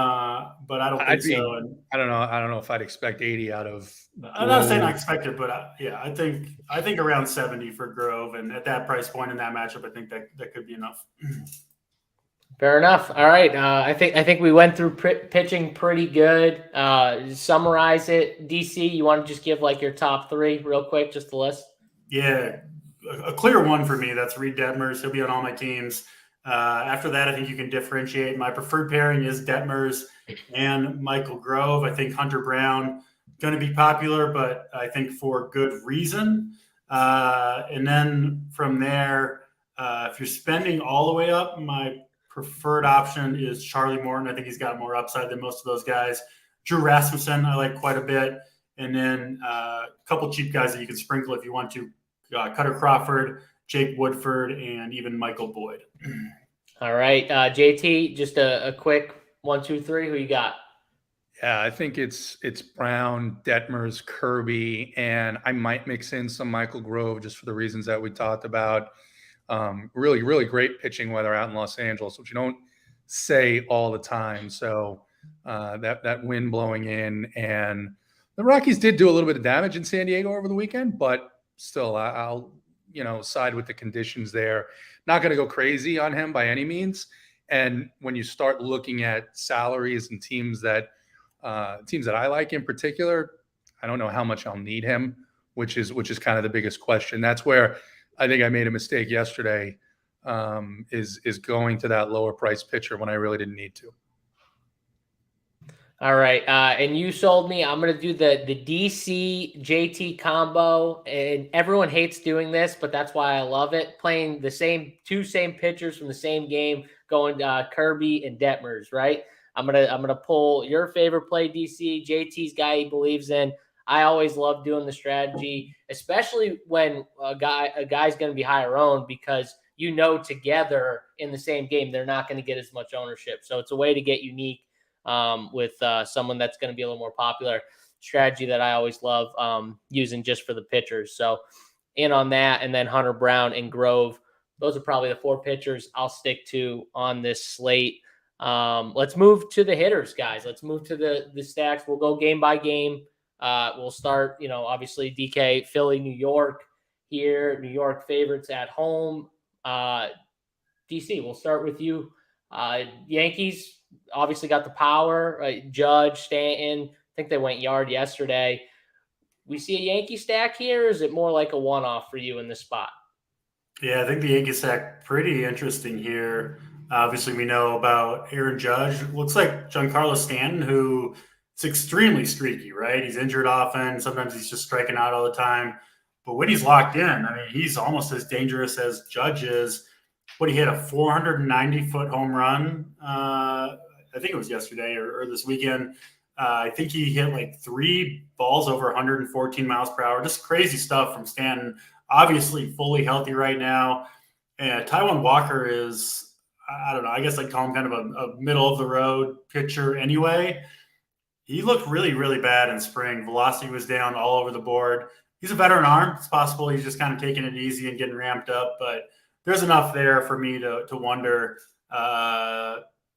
I don't think so. And I don't know if I'd expect 80 out of Grove. I'm not saying I expect it, but I think around 70 for Grove. And at that price point in that matchup, I think that could be enough. Fair enough. All right. I think we went through pitching pretty good. Summarize it. DC, you want to just give like your top 3 real quick, just the list? Yeah. A clear one for me. That's Reed Detmers. He'll be on all my teams. After that, I think you can differentiate. My preferred pairing is Detmers and Michael Grove. I think Hunter Brown going to be popular, but I think for good reason. And then from there, if you're spending all the way up, my preferred option is Charlie Morton. I think he's got more upside than most of those guys. Drew Rasmussen, I like quite a bit. And then a couple cheap guys that you can sprinkle if you want to. Cutter Crawford, Jake Woodford, and even Michael Boyd. All right. JT, just a quick 1, 2, 3. Who you got? Yeah, I think it's Brown, Detmers, Kirby, and I might mix in some Michael Grove just for the reasons that we talked about. Really, really great pitching weather out in Los Angeles, which you don't say all the time. So that wind blowing in, and the Rockies did do a little bit of damage in San Diego over the weekend, but still, I'll side with the conditions there. Not going to go crazy on him by any means. And when you start looking at salaries and teams that I like in particular, I don't know how much I'll need him, which is kind of the biggest question. That's where I think I made a mistake yesterday is going to that lower price pitcher when I really didn't need to. All right. And you sold me. I'm going to do the DC JT combo. And everyone hates doing this, but that's why I love it. Playing the two same pitchers from the same game, going Kirby and Detmers, right? I'm gonna pull your favorite play, DC. JT's guy he believes in. I always love doing the strategy, especially when a guy's going to be higher owned, because together in the same game they're not going to get as much ownership. So it's a way to get unique with someone that's going to be a little more popular. Strategy that I always love using just for the pitchers. So in on that, and then Hunter Brown and Grove. Those are probably the 4 pitchers I'll stick to on this slate. Let's move to the hitters, guys. Let's move to the stacks. We'll go game by game. We'll start, obviously DK, Philly, New York here. New York favorites at home. DC, we'll start with you. Yankees obviously got the power. Judge, Stanton, I think they went yard yesterday. We see a Yankee stack here, or is it more like a one-off for you in this spot? Yeah, I think the Yankee stack pretty interesting here. Obviously, we know about Aaron Judge. Looks like Giancarlo Stanton, who is extremely streaky, right? He's injured often. Sometimes he's just striking out all the time. But when he's locked in, I mean, he's almost as dangerous as Judge is. He hit a 490-foot home run. I think it was yesterday or this weekend. I think he hit like 3 balls over 114 miles per hour. Just crazy stuff from Stanton. Obviously fully healthy right now. And Taijuan Walker is, I don't know, I guess I'd call him kind of a middle-of-the-road pitcher anyway. He looked really, really bad in spring. Velocity was down all over the board. He's a veteran arm. It's possible he's just kind of taking it easy and getting ramped up, but there's enough there for me to wonder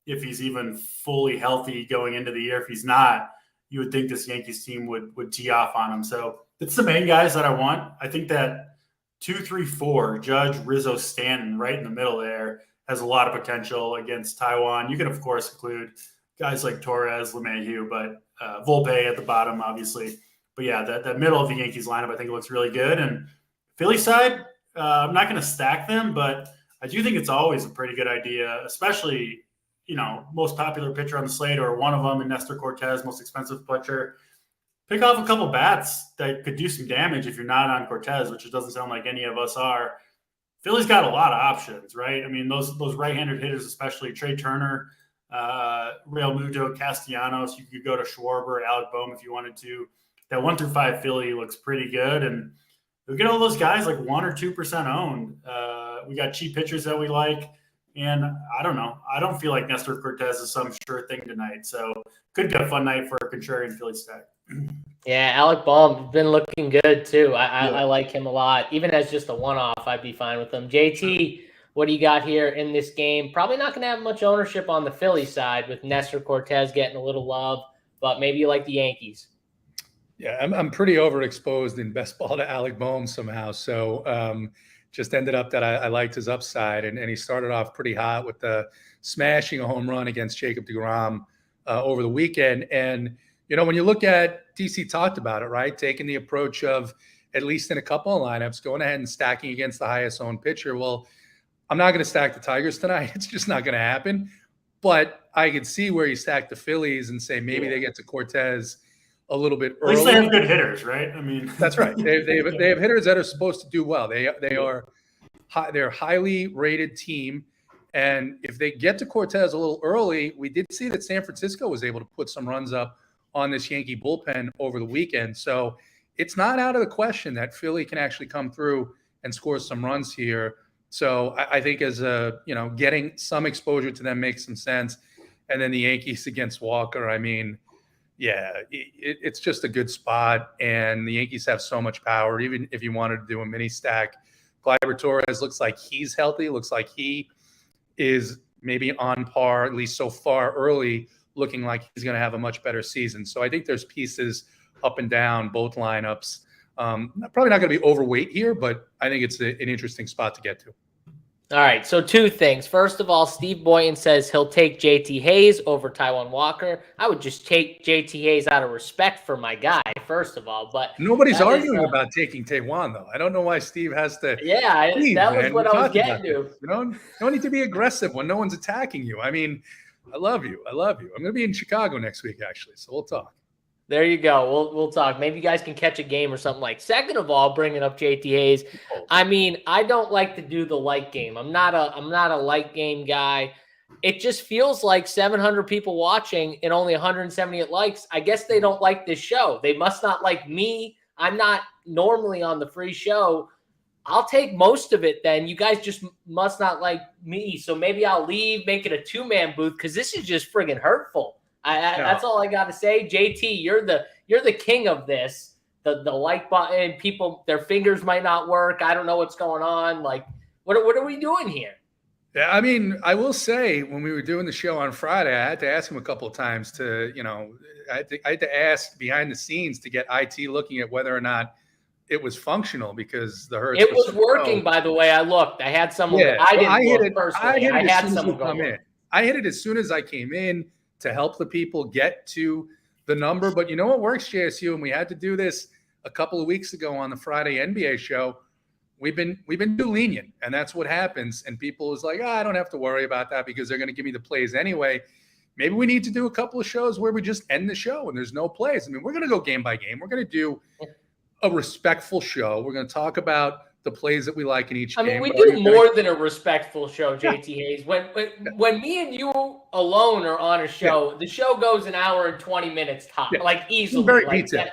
if he's even fully healthy going into the year. If he's not, you would think this Yankees team would tee off on him. So it's the main guys that I want. I think that 2, 3, 4, Judge, Rizzo, Stanton right in the middle there has a lot of potential against Taijuan. You can, of course, include guys like Torres, LeMahieu, but Volpe at the bottom, obviously. But yeah, that middle of the Yankees lineup, I think, looks really good. And Philly side, I'm not going to stack them, but I do think it's always a pretty good idea, especially, most popular pitcher on the slate, or one of them in Nestor Cortez, most expensive pitcher. Pick off a couple bats that could do some damage if you're not on Cortez, which it doesn't sound like any of us are. Philly's got a lot of options, right? I mean, those right-handed hitters, especially Trey Turner, Real Muto, Castellanos. You could go to Schwarber, Alec Boehm if you wanted to. That 1 through 5 Philly looks pretty good, and we get all those guys like 1 or 2% owned. We got cheap pitchers that we like, and I don't know. I don't feel like Nestor Cortez is some sure thing tonight, so could be a fun night for a contrarian Philly stack. Yeah, Alec Boehm has been looking good too. I like him a lot. Even as just a one-off, I'd be fine with him. JT, what do you got here in this game? Probably not going to have much ownership on the Philly side with Nestor Cortez getting a little love, but maybe you like the Yankees. Yeah, I'm pretty overexposed in best ball to Alec Boehm somehow. So just ended up that I liked his upside, and he started off pretty hot with the smashing a home run against Jacob deGrom over the weekend. And, when you look at DC talked about it, right? Taking the approach of, at least in a couple of lineups, going ahead and stacking against the highest owned pitcher. Well, I'm not going to stack the Tigers tonight. It's just not going to happen. But I could see where you stack the Phillies and say maybe they get to Cortez a little bit early. At least they have good hitters, right? I mean, that's right. They have hitters that are supposed to do well. They're a highly rated team, and if they get to Cortez a little early, we did see that San Francisco was able to put some runs up on this Yankee bullpen over the weekend. So it's not out of the question that Philly can actually come through and score some runs here. So I think as getting some exposure to them makes some sense. And then the Yankees against Walker, I mean, yeah, it's just a good spot. And the Yankees have so much power, even if you wanted to do a mini stack. Gleyber Torres looks like he's healthy, looks like he is maybe on par, at least so far early, looking like he's going to have a much better season. So I think there's pieces up and down both lineups. Probably not going to be overweight here, but I think it's an interesting spot to get to. All right, so 2 things. First of all, Steve Boynton says he'll take JT Hayes over Taijuan Walker. I would just take JT Hayes out of respect for my guy, first of all. But nobody's that arguing is, about taking Taiwan, though. I don't know why Steve has to. Yeah, Please, that was man, what we I was talked about getting to. this. You don't need to be aggressive when no one's attacking you. I mean, I love you. I love you. I'm going to be in Chicago next week, actually, so we'll talk. There you go. We'll talk. Maybe you guys can catch a game or something like. Second of all, bringing up JT Hayes. I mean, I don't like to do the like game. I'm not a like game guy. It just feels like 700 people watching and only 178 likes. I guess they don't like this show. They must not like me. I'm not normally on the free show. I'll take most of it then. You guys just must not like me. So maybe I'll leave, make it a 2-man booth because this is just friggin' hurtful. That's all I got to say. JT, you're the king of this. The like button, people, their fingers might not work. I don't know what's going on. Like, what are we doing here? Yeah, I mean, I will say when we were doing the show on Friday, I had to ask him a couple of times to, I had to ask behind the scenes to get IT looking at whether or not it was functional because the Hertz. It was working, by the way. I looked. I had someone. Yeah, I didn't look it personally. I had someone come in. I hit it as soon as I came in to help the people get to the number. But you know what works, JSU, and we had to do this a couple of weeks ago on the Friday NBA show. We've been too lenient, and that's what happens. And people was like, I don't have to worry about that because they're going to give me the plays anyway. Maybe we need to do a couple of shows where we just end the show and there's no plays. I mean, we're going to go game by game. We're going to do a respectful show. We're going to talk about the plays that we like in each game. I mean, we do more than a respectful show, JT Hayes. When me and you alone are on a show, the show goes an hour and 20 minutes top, like easily. Very like detailed.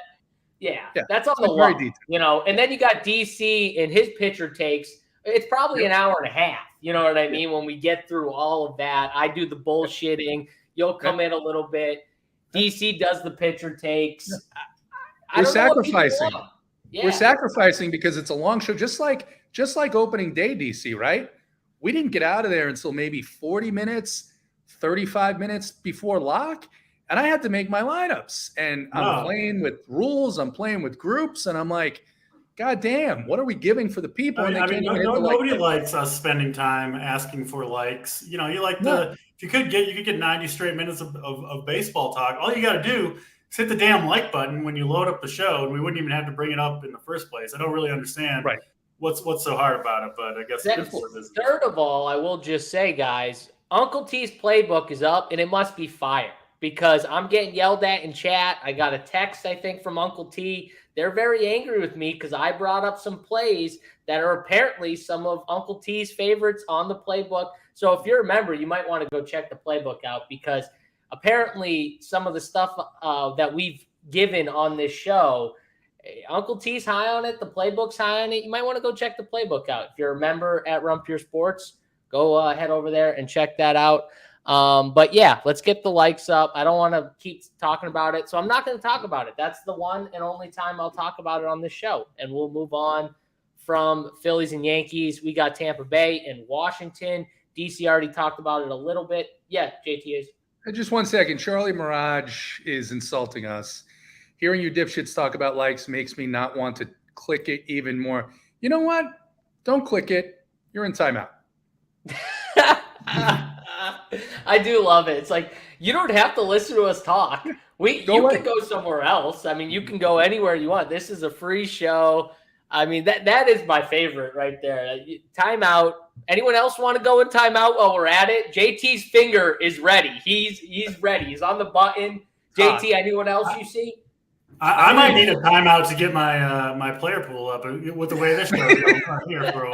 That's on the wall, and then you got DC and his pitcher takes. It's probably an hour and a half. You know what I mean? When we get through all of that, I do the bullshitting. You'll come in a little bit. DC does the pitcher takes. We're sacrificing. Yeah. We're sacrificing because it's a long show, just like opening day, DC, right? We didn't get out of there until maybe 40 minutes, 35 minutes before lock. And I had to make my lineups. And I'm playing with rules. I'm playing with groups. And I'm like, God damn, what are we giving for the people? Nobody likes us spending time asking for likes. You like if you could get 90 straight minutes of baseball talk. All you got to do is hit the damn like button when you load up the show, and we wouldn't even have to bring it up in the first place. I don't really understand what's so hard about it, but I guess third of all, I will just say, guys, Uncle T's playbook is up, and it must be fire because I'm getting yelled at in chat. I got a text, I think, from Uncle T. They're very angry with me because I brought up some plays that are apparently some of Uncle T's favorites on the playbook. So if you're a member, you might want to go check the playbook out because apparently some of the stuff that we've given on this show, Uncle T's high on it. The playbook's high on it. You might want to go check the playbook out. If you're a member at Rumpier Sports, go head over there and check that out. But yeah, let's get the likes up. I don't want to keep talking about it, so I'm not going to talk about it. That's the one and only time I'll talk about it on this show. And we'll move on from Phillies and Yankees. We got Tampa Bay and Washington. DC already talked about it a little bit. Yeah, JT is. Just 1 second. Charlie Mirage is insulting us. Hearing you dipshits talk about likes makes me not want to click it even more. You know what? Don't click it. You're in timeout. I do love it. It's like, you don't have to listen to us talk. You can go somewhere else. I mean, you can go anywhere you want. This is a free show. I mean, that is my favorite right there. Timeout. Anyone else want to go in timeout while we're at it? JT's finger is ready. He's ready. He's on the button. JT, anyone else you see? I might need a timeout to get my my player pool up with the way this show is going on here for a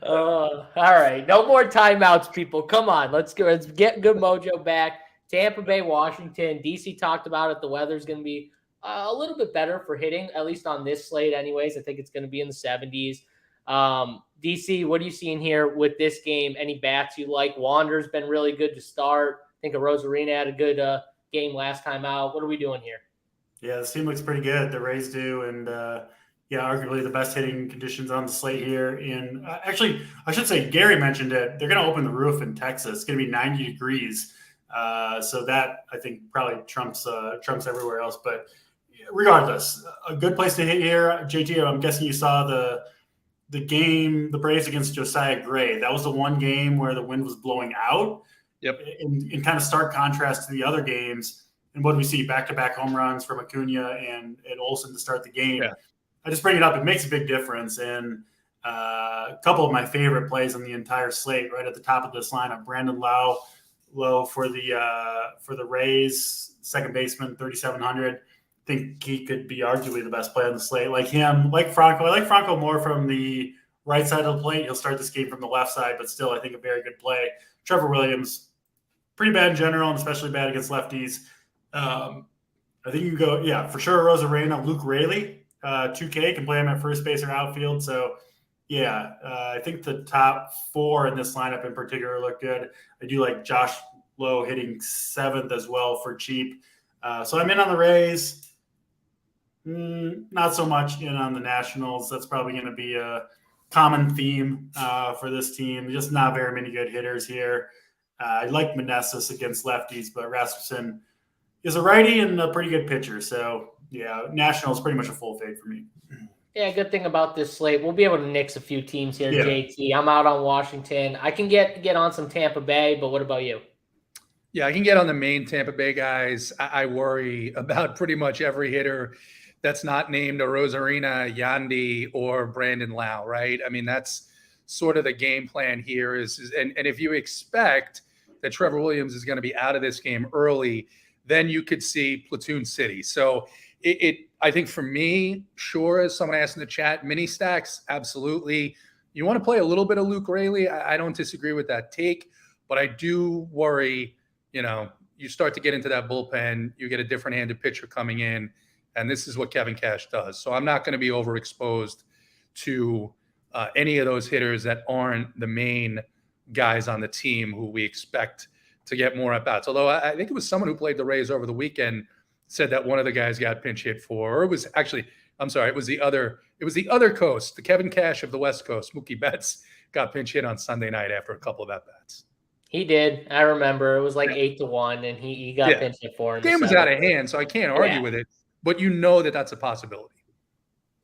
while. All right. No more timeouts, people. Come on. Let's get good mojo back. Tampa Bay, Washington. DC talked about it. The weather's going to be a little bit better for hitting, at least on this slate anyways. I think it's going to be in the 70s. DC, what are you seeing here with this game? Any bats you like? Wander's been really good to start. I think Rosarina had a good game last time out. What are we doing here? Yeah, this team looks pretty good. The Rays do, and arguably the best hitting conditions on the slate here. And actually, I should say Gary mentioned it. They're going to open the roof in Texas. It's going to be 90 degrees. So that I think probably trumps everywhere else. But regardless, a good place to hit here. JT, I'm guessing you saw the game, the Braves against Josiah Gray. That was the one game where the wind was blowing out. Yep. In kind of stark contrast to the other games, And what do we see? Back-to-back home runs from Acuna and Olsen to start the game. Yeah. I just bring it up. It makes a big difference. And a couple of my favorite plays on the entire slate, right at the top of this lineup, Brandon Lowe for the Rays, second baseman, 3,700. I think he could be arguably the best player on the slate. Like him, like Franco. I like Franco more from the right side of the plate. He'll start this game from the left side, but still, I think a very good play. Trevor Williams, pretty bad in general, and especially bad against lefties. I think you can go, for sure, Rosarena, Luke Raley, 2K, can play him at first base or outfield. So, I think the top 4 in this lineup in particular look good. I do like Josh Lowe hitting 7th as well for cheap. So I'm in on the Rays. Not so much in on the Nationals. That's probably going to be a common theme for this team. Just not very many good hitters here. I like Meneses against lefties, but Rasmussen is a righty and a pretty good pitcher. So, Nationals pretty much a full fade for me. Yeah, good thing about this slate, we'll be able to nix a few teams here, Yeah. JT. I'm out on Washington. I can get on some Tampa Bay, but what about you? Yeah, I can get on the main Tampa Bay guys. I worry about pretty much every hitter that's not named a Rosarena, Yandy, or Brandon Lau, right? I mean, that's sort of the game plan here and if you expect that Trevor Williams is going to be out of this game early, then you could see Platoon City. So I think for me, sure, as someone asked in the chat, mini stacks, absolutely. You want to play a little bit of Luke Raley. I don't disagree with that take, but I do worry, you start to get into that bullpen, you get a different handed pitcher coming in, and this is what Kevin Cash does. So I'm not going to be overexposed to any of those hitters that aren't the main guys on the team who we expect to get more at bats. Although I think it was someone who played the Rays over the weekend said that one of the guys got pinch hit for, or it was actually, I'm sorry, it was the other coast, the Kevin Cash of the West Coast, Mookie Betts, got pinch hit on Sunday night after a couple of at bats. He did. I remember it was like 8-1, and he got pinch hit for him. Game was out of hand, so I can't argue with it. But that's a possibility.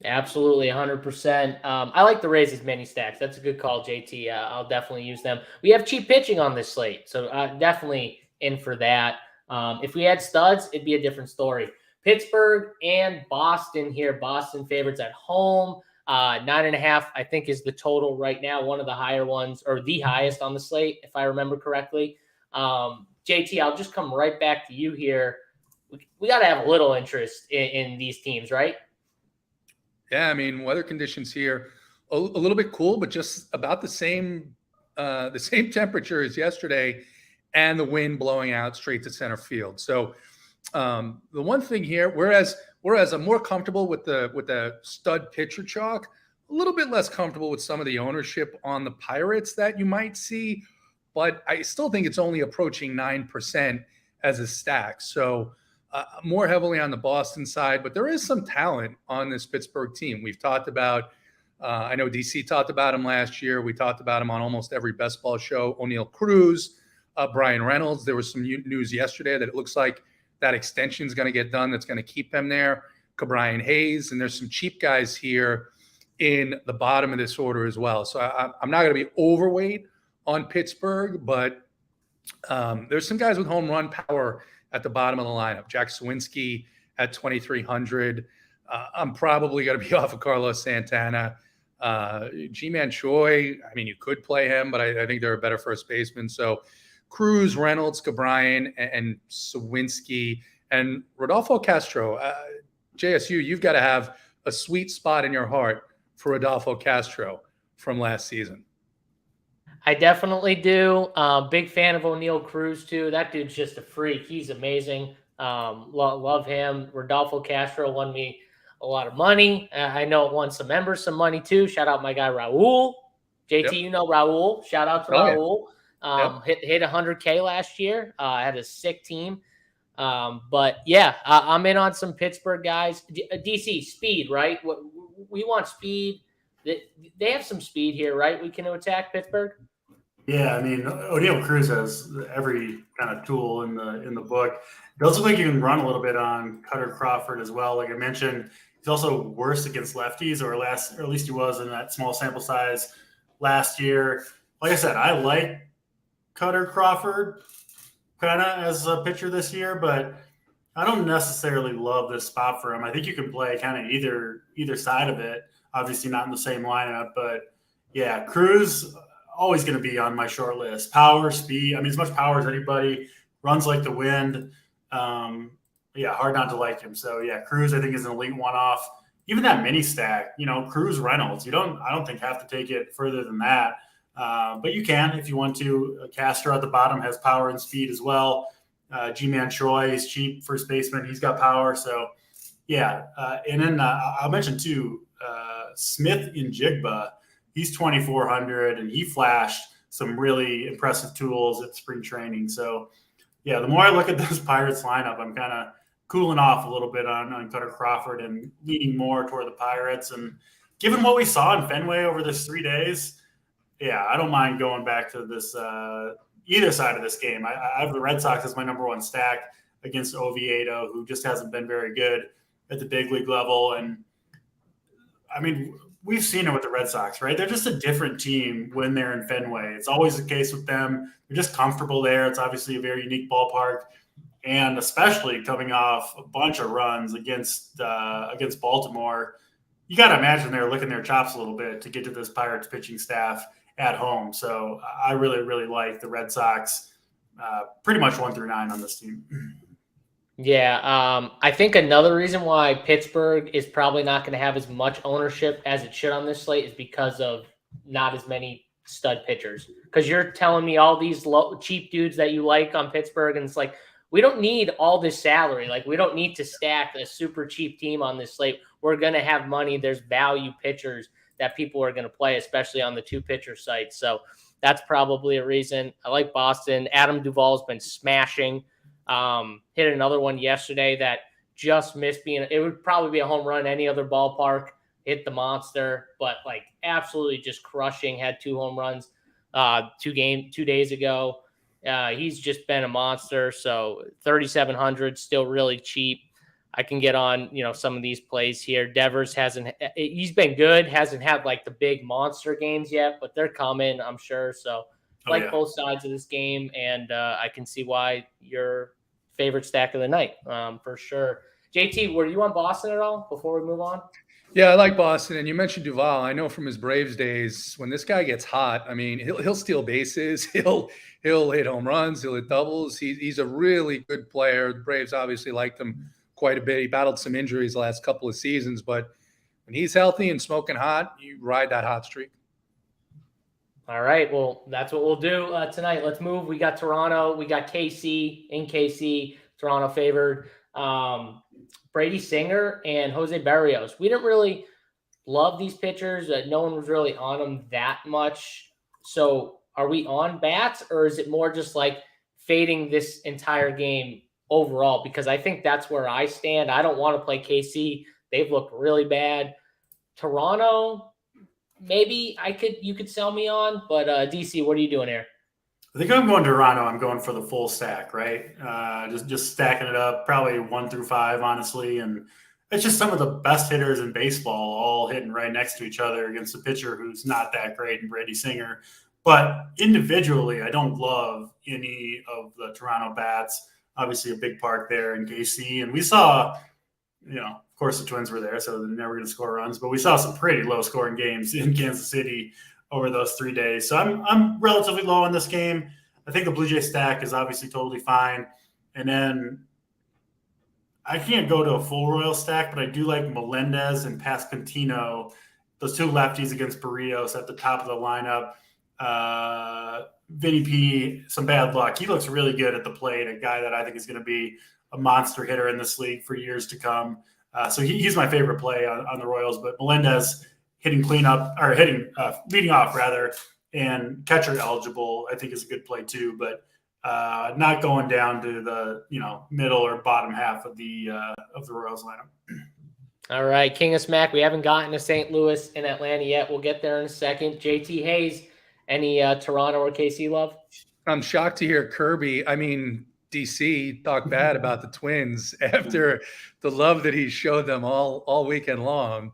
Absolutely, 100%. I like the Rays as mini stacks. That's a good call, JT. I'll definitely use them. We have cheap pitching on this slate, so definitely in for that. If we had studs, it'd be a different story. Pittsburgh and Boston here. Boston favorites at home. 9.5, I think, is the total right now. One of the higher ones, or the highest on the slate, if I remember correctly. JT, I'll just come right back to you here. We got to have a little interest in these teams, right? Yeah, I mean, weather conditions here a little bit cool, but just about the same temperature as yesterday, and the wind blowing out straight to center field. So the one thing here, whereas I'm more comfortable with the stud pitcher chalk, a little bit less comfortable with some of the ownership on the Pirates that you might see, but I still think it's only approaching 9% as a stack. So more heavily on the Boston side, but there is some talent on this Pittsburgh team. We've talked about, I know DC talked about him last year. We talked about him on almost every best ball show. O'Neal Cruz, Brian Reynolds. There was some news yesterday that it looks like that extension is going to get done. That's going to keep them there. Cabrian Hayes, and there's some cheap guys here in the bottom of this order as well. So I'm not going to be overweight on Pittsburgh, but there's some guys with home run power at the bottom of the lineup. Jack Sawinski at 2,300. I'm probably going to be off of Carlos Santana. G-Man Choi, I mean, you could play him, but I think they're a better first baseman. So Cruz, Reynolds, Cabrian, and Sawinski, and Rodolfo Castro. JSU, you've got to have a sweet spot in your heart for Rodolfo Castro from last season. I definitely do. Big fan of O'Neal Cruz, too. That dude's just a freak. He's amazing. Love him. Rodolfo Castro won me a lot of money. I know it won some members some money, too. Shout out my guy, Raul. JT, Yep. You know Raul. Shout out to Raul. Yeah. Hit 100K last year. I had a sick team. But, yeah, I'm in on some Pittsburgh guys. DC, speed, right? We want speed. They have some speed here, right? We can attack Pittsburgh. Yeah, I mean, O'Neal Cruz has every kind of tool in the book. It does look like you can run a little bit on Cutter Crawford as well. Like I mentioned, he's also worse against lefties, or at least he was in that small sample size last year. Like I said, I like Cutter Crawford kind of as a pitcher this year, but I don't necessarily love this spot for him. I think you can play kind of either side of it. Obviously, not in the same lineup, but yeah, Cruz always going to be on my short list. Power, speed. I mean, as much power as anybody. Runs like the wind. Yeah, hard not to like him. So yeah, Cruz I think is an elite one-off. Even that mini stack, Cruz Reynolds. I don't think have to take it further than that. But you can if you want to. Castro at the bottom has power and speed as well. G-Man Troy is cheap first baseman. He's got power. So, yeah. And then I'll mention, too, Smith in Jigba. He's 2,400, and he flashed some really impressive tools at spring training. So, yeah, the more I look at this Pirates lineup, I'm kind of cooling off a little bit on Cutter Crawford and leaning more toward the Pirates. And given what we saw in Fenway over this 3 days, yeah, I don't mind going back to this either side of this game. I have the Red Sox as my number one stack against Oviedo, who just hasn't been very good at the big league level. And I mean, we've seen it with the Red Sox, right? They're just a different team when they're in Fenway. It's always the case with them. They're just comfortable there. It's obviously a very unique ballpark. And especially coming off a bunch of runs against Baltimore, you got to imagine they're licking their chops a little bit to get to this Pirates pitching staff at home. So I really, really like the Red Sox pretty much 1 through 9 on this team. Yeah, I think another reason why Pittsburgh is probably not going to have as much ownership as it should on this slate is because of not as many stud pitchers. Because you're telling me all these cheap dudes that you like on Pittsburgh, and it's like, we don't need all this salary. Like, we don't need to stack a super cheap team on this slate. We're going to have money. There's value pitchers that people are going to play, especially on the 2-pitcher sites. So that's probably a reason. I like Boston. Adam Duvall's been smashing. Hit another one yesterday that just missed being. It would probably be a home run any other ballpark. Hit the monster, but like absolutely just crushing. Had 2 home runs 2 days ago. He's just been a monster. So 3,700, still really cheap. I can get on, some of these plays here. Devers he's been good. Hasn't had like the big monster games yet, but they're coming, I'm sure. So both sides of this game. And I can see why your favorite stack of the night for sure. JT, were you on Boston at all before we move on? Yeah, I like Boston. And you mentioned Duvall. I know from his Braves days, when this guy gets hot, I mean, he'll steal bases. He'll hit home runs. He'll hit doubles. He's a really good player. The Braves obviously liked him quite a bit. He battled some injuries the last couple of seasons, but when he's healthy and smoking hot, you ride that hot streak. All right. Well, that's what we'll do tonight. Let's move. We got Toronto. We got KC in KC. Toronto favored. Brady Singer and Jose Berrios. We didn't really love these pitchers. No one was really on them that much. So are we on bats, or is it more just like fading this entire game overall? Because I think that's where I stand. I don't want to play KC. They've looked really bad. Toronto, maybe you could sell me on, but DC, what are you doing here? I think I'm going Toronto. I'm going for the full stack, right? Just stacking it up, probably 1 through 5, honestly. And it's just some of the best hitters in baseball all hitting right next to each other against a pitcher who's not that great in Brady Singer. But individually, I don't love any of the Toronto bats. Obviously, a big park there in KC. And we saw, of course, the Twins were there, so they're never going to score runs. But we saw some pretty low-scoring games in Kansas City over those 3 days. So I'm relatively low in this game. I think the Blue Jay stack is obviously totally fine. And then I can't go to a full Royal stack, but I do like Melendez and Pasquantino, those 2 lefties against Barrios at the top of the lineup. Vinny P, some bad luck. He looks really good at the plate, a guy that I think is going to be a monster hitter in this league for years to come. So he's my favorite play on the Royals. But Melendez leading off rather, and catcher eligible, I think is a good play too. But not going down to the middle or bottom half of the Royals lineup. All right, King of Smack. We haven't gotten to St. Louis and Atlanta yet. We'll get there in a second. JT Hayes, any Toronto or KC love? I'm shocked to hear Kirby. I mean, DC talk bad about the Twins after the love that he showed them all weekend long.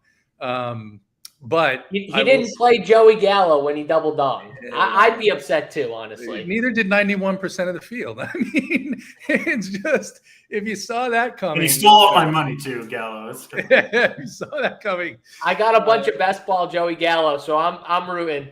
But he didn't play Joey Gallo when he double donged. I'd be upset too, honestly. Neither did 91% of the field. I mean, it's just, if you saw that coming. And he stole all my money too, Gallo. If you saw that coming. I got a bunch of best ball Joey Gallo, so I'm rooting.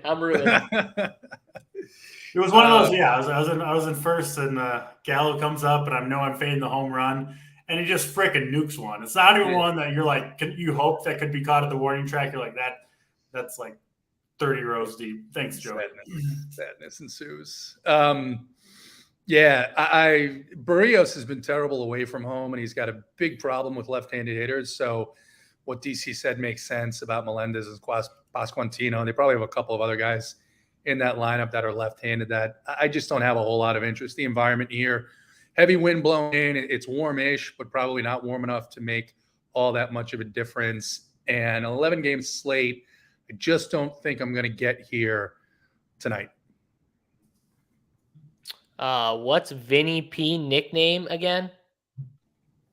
It was one of those. Yeah, I was in first, and Gallo comes up, and I know I'm fading the home run, and he just freaking nukes one. It's not even one that you're like, you hope that could be caught at the warning track. You're like that. That's like 30 rows deep. Thanks, Joe. Sadness ensues. Barrios has been terrible away from home, and he's got a big problem with left-handed hitters. So what DC said makes sense about Melendez and Pasquantino. They probably have a couple of other guys in that lineup that are left-handed that I just don't have a whole lot of interest. The environment here, heavy wind blowing in. It's warmish, but probably not warm enough to make all that much of a difference. And an 11-game slate, I just don't think I'm going to get here tonight. What's Vinny P nickname again?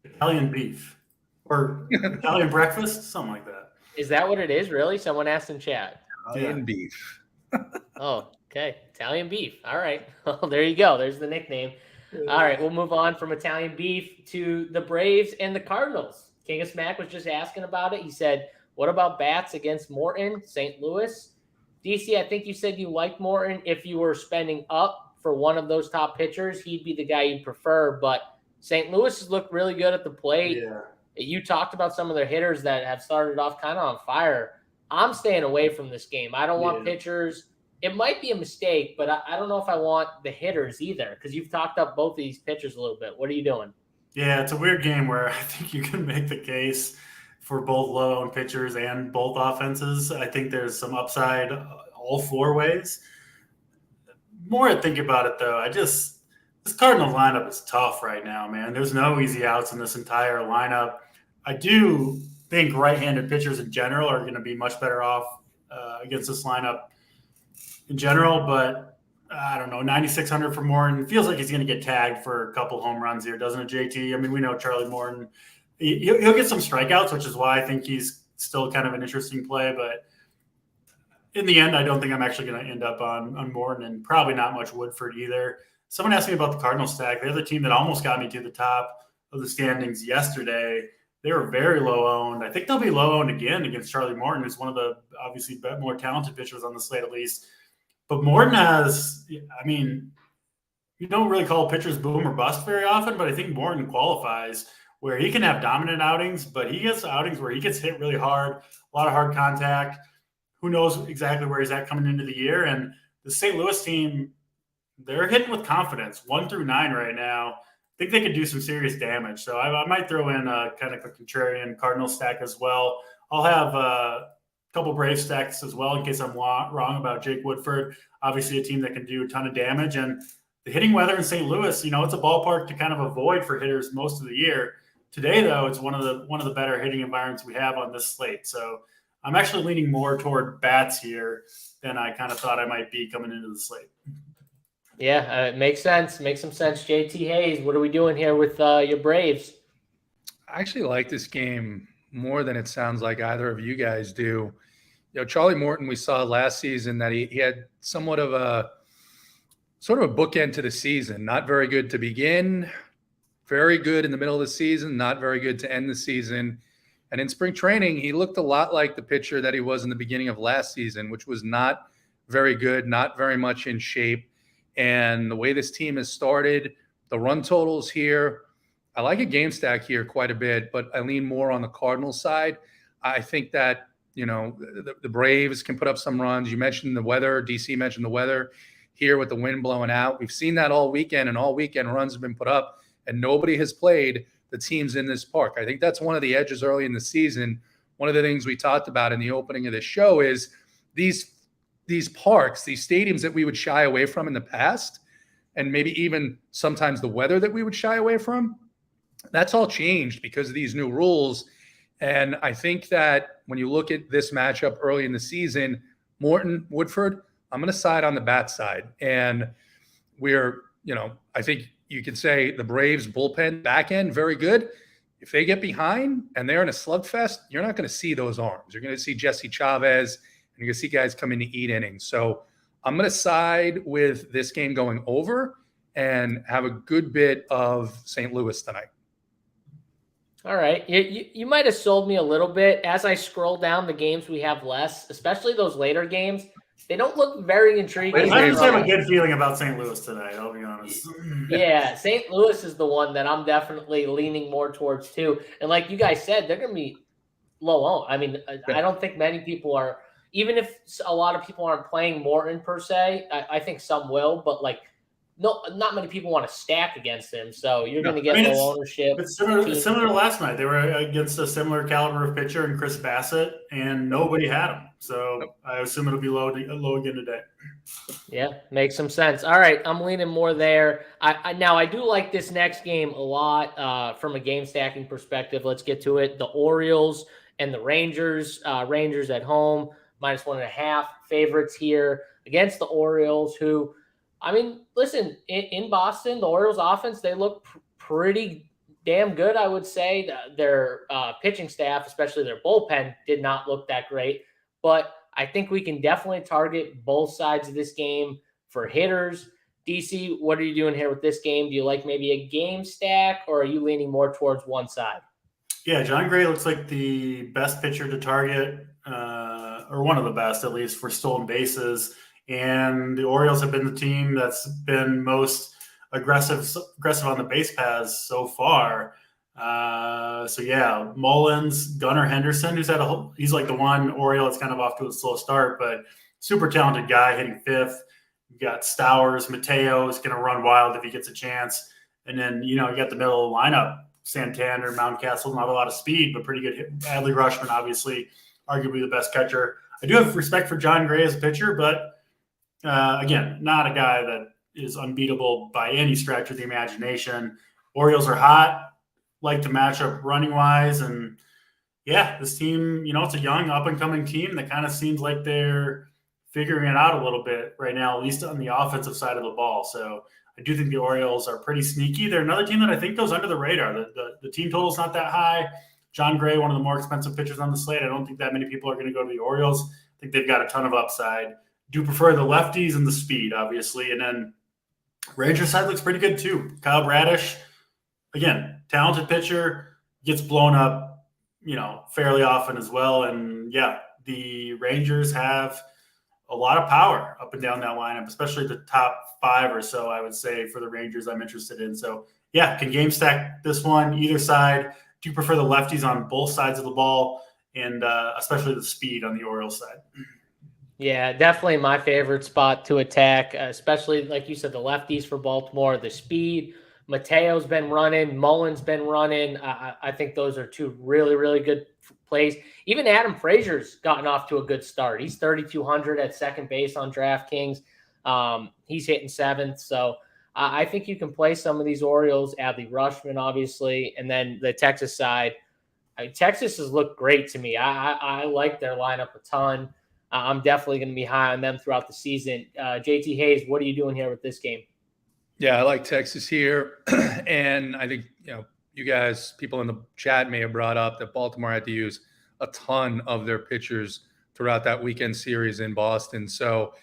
Italian beef or Italian breakfast, something like that. Is that what it is? Really? Someone asked in chat. Italian beef. Oh, okay. Italian beef. All right. Well, there you go. There's the nickname. All right. We'll move on from Italian beef to the Braves and the Cardinals. King of Smack was just asking about it. He said, what about bats against Morton, St. Louis? DC, I think you said you liked Morton. If you were spending up for one of those top pitchers, he'd be the guy you'd prefer. But St. Louis has looked really good at the plate. Yeah. You talked about some of their hitters that have started off kind of on fire. I'm staying away from this game. I don't want pitchers. It might be a mistake, but I don't know if I want the hitters either, because you've talked up both of these pitchers a little bit. What are you doing? Yeah, it's a weird game where I think you can make the case for both low-owned pitchers and both offenses. I think there's some upside all four ways. More I think about it, though, this Cardinals lineup is tough right now, man. There's no easy outs in this entire lineup. I do think right-handed pitchers in general are going to be much better off against this lineup in general, but I don't know, 9,600 for Morton. Feels like he's going to get tagged for a couple home runs here, doesn't it, JT? I mean, we know Charlie Morton. He'll get some strikeouts, which is why I think he's still kind of an interesting play. But in the end, I don't think I'm actually going to end up on Morton, and probably not much Woodford either. Someone asked me about the Cardinals stack. They're the team that almost got me to the top of the standings yesterday. They were very low owned. I think they'll be low owned again against Charlie Morton, who's one of the obviously more talented pitchers on the slate at least. But Morton has, I mean, you don't really call pitchers boom or bust very often, but I think Morton qualifies where he can have dominant outings, but he gets outings where he gets hit really hard, a lot of hard contact. Who knows exactly where he's at coming into the year. And the St. Louis team, they're hitting with confidence, 1 through 9 right now. I think they could do some serious damage. So I might throw in kind of a contrarian Cardinal stack as well. I'll have a couple Brave stacks as well in case I'm wrong about Jake Woodford. Obviously a team that can do a ton of damage. And the hitting weather in St. Louis, you know, it's a ballpark to kind of avoid for hitters most of the year. Today, though, it's one of the better hitting environments we have on this slate. So I'm actually leaning more toward bats here than I kind of thought I might be coming into the slate. Yeah, it makes sense. Makes some sense. JT Hayes, what are we doing here with your Braves? I actually like this game more than it sounds like either of you guys do. You know, Charlie Morton, we saw last season that he had somewhat of a sort of a bookend to the season. Not very good to begin, very good in the middle of the season, not very good to end the season. And in spring training, he looked a lot like the pitcher that he was in the beginning of last season, which was not very good, not very much in shape. And the way this team has started, the run totals here, I like a game stack here quite a bit, but I lean more on the Cardinals side. I think that, you know, the Braves can put up some runs. You mentioned the weather. DC mentioned the weather here with the wind blowing out. We've seen that all weekend, and all weekend runs have been put up, and nobody has played the teams in this park. I think that's one of the edges early in the season. One of the things we talked about in the opening of this show is these parks, these stadiums that we would shy away from in the past, and maybe even sometimes the weather that we would shy away from, that's all changed because of these new rules. And I think that when you look at this matchup early in the season, Morton, Woodford, I'm going to side on the bat side. And we're, you know, I think you could say the Braves bullpen back end, very good. If they get behind and they're in a slugfest, you're not going to see those arms. You're going to see Jesse Chavez, and you're going to see guys come in to eat innings. So I'm going to side with this game going over and have a good bit of St. Louis tonight. All right. You might have sold me a little bit. As I scroll down the games we have less, especially those later games, they don't look very intriguing. I just have a good feeling about St. Louis tonight, I'll be honest. Yeah, St. Louis is the one that I'm definitely leaning more towards too. And like you guys said, they're going to be low owned. I mean, I don't think many people are, even if a lot of people aren't playing Morton per se, I think some will, but like, no, not many people want to stack against him, so you're going to get low ownership. It's similar to last night. They were against a similar caliber of pitcher in Chris Bassett, and nobody had him. So I assume it'll be low again today. Yeah, makes some sense. All right, I'm leaning more there. Now I do like this next game a lot from a game stacking perspective. Let's get to it. The Orioles and the Rangers. Rangers at home, -1.5 favorites here against the Orioles, who, I mean, listen, in Boston, the Orioles offense, they look pretty damn good, I would say. Their pitching staff, especially their bullpen, did not look that great. But I think we can definitely target both sides of this game for hitters. DC, what are you doing here with this game? Do you like maybe a game stack, or are you leaning more towards one side? Yeah, John Gray looks like the best pitcher to target, or one of the best, at least, for stolen bases. And the Orioles have been the team that's been most aggressive on the base paths so far. So yeah, Mullins, Gunnar Henderson, he's like the one Oriole that's kind of off to a slow start, but super talented guy hitting fifth. You got Stowers, Mateo is going to run wild if he gets a chance. And then, you got the middle of the lineup, Santander, Mountcastle, not a lot of speed, but pretty good hit. Adley Rutschman, obviously, arguably the best catcher. I do have respect for John Gray as a pitcher, but again, not a guy that is unbeatable by any stretch of the imagination. Orioles are hot, like to match up running wise. And yeah, this team, it's a young up and coming team that kind of seems like they're figuring it out a little bit right now, at least on the offensive side of the ball. So I do think the Orioles are pretty sneaky. They're another team that I think goes under the radar. The team total is not that high. John Gray, one of the more expensive pitchers on the slate. I don't think that many people are going to go to the Orioles. I think they've got a ton of upside. Do prefer the lefties and the speed, obviously. And then Rangers side looks pretty good too. Kyle Bradish, again, talented pitcher, gets blown up, fairly often as well. And yeah, the Rangers have a lot of power up and down that lineup, especially the top 5 or so, I would say, for the Rangers I'm interested in. So yeah, can game stack this one, either side. Do prefer the lefties on both sides of the ball, and especially the speed on the Orioles side. Yeah, definitely my favorite spot to attack, especially like you said, the lefties for Baltimore, the speed. Mateo's been running, Mullins been running. I think those are two really, really good plays. Even Adam Frazier's gotten off to a good start. He's 3,200 at second base on DraftKings. He's hitting 7th. So I think you can play some of these Orioles, Adley Rutschman, obviously, and then the Texas side. Texas has looked great to me. I like their lineup a ton. I'm definitely going to be high on them throughout the season. JT Hayes, what are you doing here with this game? Yeah, I like Texas here. And I think, you guys, people in the chat may have brought up that Baltimore had to use a ton of their pitchers throughout that weekend series in Boston. So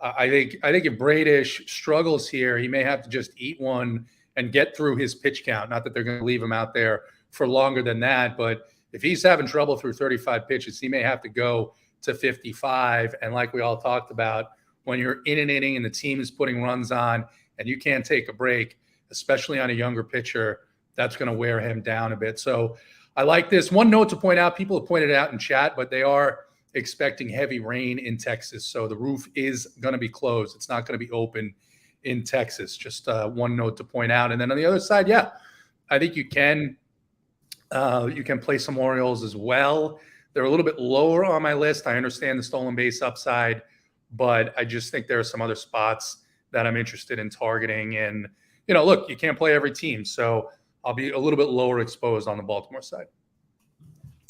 I think if Bradish struggles here, he may have to just eat one and get through his pitch count. Not that they're going to leave him out there for longer than that, but if he's having trouble through 35 pitches, he may have to go to 55. And like we all talked about, when you're in an inning and the team is putting runs on and you can't take a break, especially on a younger pitcher, that's going to wear him down a bit. So I like this. One note to point out, people have pointed it out in chat, but they are expecting heavy rain in Texas. So the roof is going to be closed. It's not going to be open in Texas. Just one note to point out. And then on the other side, yeah, I think you can play some Orioles as well. They're a little bit lower on my list. I understand the stolen base upside, but I just think there are some other spots that I'm interested in targeting. And, look, you can't play every team. So I'll be a little bit lower exposed on the Baltimore side.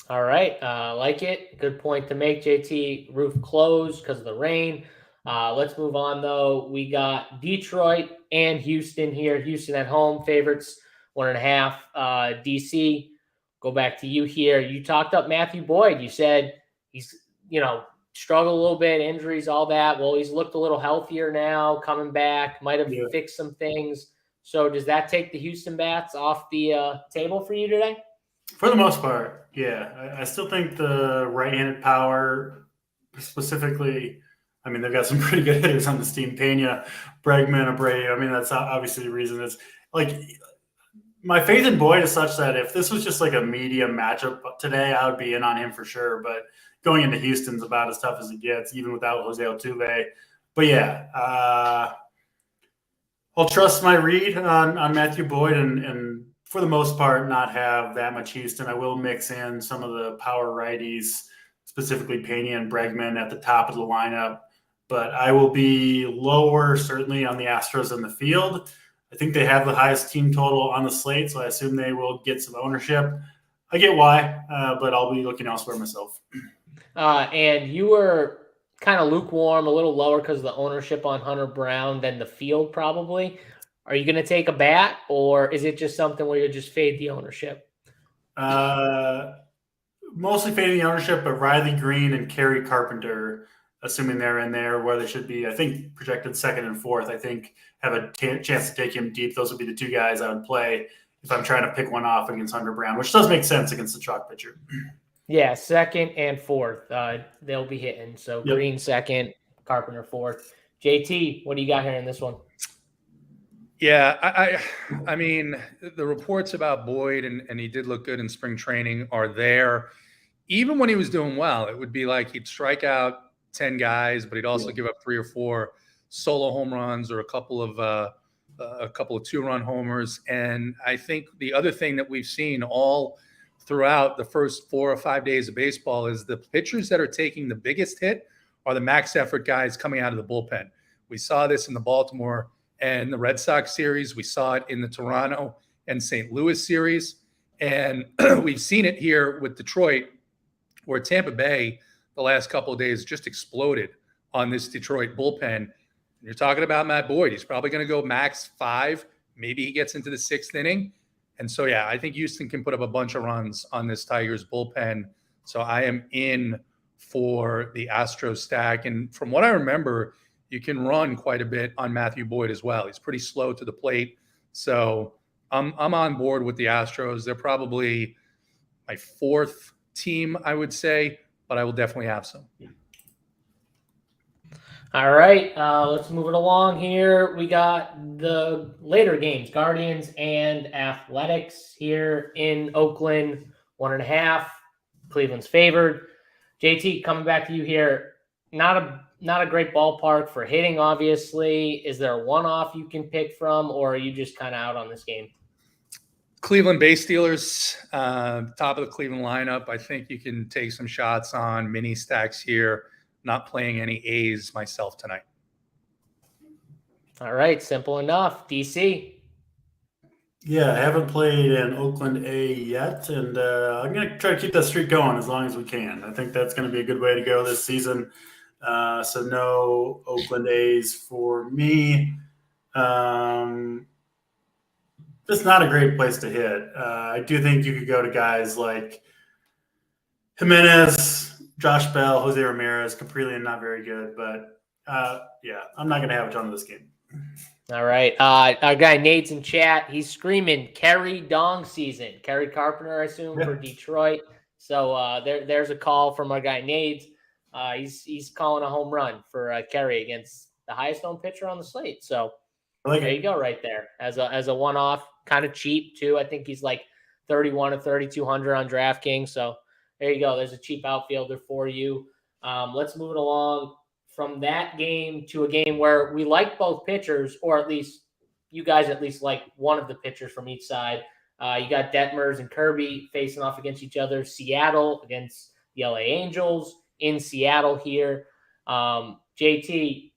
All right. Like it. Good point to make, JT. Roof closed because of the rain. Let's move on, though. We got Detroit and Houston here. Houston at home, favorites 1.5. DC, go back to you here. You talked up Matthew Boyd. You said he's, struggled a little bit, injuries, all that. Well, he's looked a little healthier now, coming back, might have fixed some things. So does that take the Houston bats off the table for you today? For the most part, yeah. I still think the right-handed power, specifically, I mean, they've got some pretty good hitters on this team. Pena, Bregman, Abreu. I mean, that's obviously the reason. It's like my faith in Boyd is such that if this was just like a medium matchup today, I would be in on him for sure. But going into Houston's about as tough as it gets, even without Jose Altuve. But yeah, I'll trust my read on Matthew Boyd and for the most part not have that much Houston. I will mix in some of the power righties, specifically Pena and Bregman at the top of the lineup. But I will be lower, certainly, on the Astros in the field. I think they have the highest team total on the slate, so I assume they will get some ownership. I get why, but I'll be looking elsewhere myself. And you were kind of lukewarm, a little lower because of the ownership on Hunter Brown than the field probably. Are you going to take a bat, or is it just something where you just fade the ownership? Mostly fading the ownership, but Riley Green and Kerry Carpenter, assuming they're in there where they should be, I think projected second and fourth, I think have a chance to take him deep. Those would be the two guys I would play if I'm trying to pick one off against Hunter Brown, which does make sense against the chalk pitcher. Yeah, second and fourth, they'll be hitting. So Green second, Carpenter fourth. JT, what do you got here in this one? Yeah, I mean, the reports about Boyd, and he did look good in spring training, are there. Even when he was doing well, it would be like he'd strike out 10 guys, but he'd also give up 3 or 4 solo home runs or a couple of 2-run homers. And I think the other thing that we've seen all throughout the first 4 or 5 days of baseball is the pitchers that are taking the biggest hit are the max effort guys coming out of the bullpen. We saw this in the Baltimore and the Red Sox series. We saw it in the Toronto and St. Louis series. And we've seen it here with Detroit, where Tampa Bay the last couple of days just exploded on this Detroit bullpen. And you're talking about Matt Boyd. He's probably going to go max 5. Maybe he gets into the 6th inning. And so, yeah, I think Houston can put up a bunch of runs on this Tigers bullpen. So I am in for the Astros stack. And from what I remember, you can run quite a bit on Matthew Boyd as well. He's pretty slow to the plate. So I'm on board with the Astros. They're probably my 4th team, I would say, but I will definitely have some. All right, let's move it along here. We got the later games, Guardians and Athletics here in Oakland, 1.5. Cleveland's favored. JT, coming back to you here. Not a great ballpark for hitting, obviously. Is there a one-off you can pick from, or are you just kind of out on this game? Cleveland base stealers, top of the Cleveland lineup. I think you can take some shots on mini stacks here. Not playing any A's myself tonight. All right, simple enough. DC. Yeah, I haven't played an Oakland A yet, and I'm going to try to keep that streak going as long as we can. I think that's going to be a good way to go this season. So no Oakland A's for me. Just not a great place to hit. I do think you could go to guys like Jimenez, Josh Bell, Jose Ramirez, Caprillion, not very good. But, yeah, I'm not going to have a ton of this game. All right. Our guy Nate's in chat. He's screaming Kerry Dong season. Kerry Carpenter, I assume, for Detroit. So there's a call from our guy Nate. He's calling a home run for Kerry against the highest owned pitcher on the slate. So there you go, right there as a one-off, kind of cheap too. I think he's like 31 or 3,200 on DraftKings. So there you go. There's a cheap outfielder for you. Let's move it along from that game to a game where we like both pitchers, or at least you guys at least like one of the pitchers from each side. You got Detmers and Kirby facing off against each other. Seattle against the LA Angels in Seattle here. JT,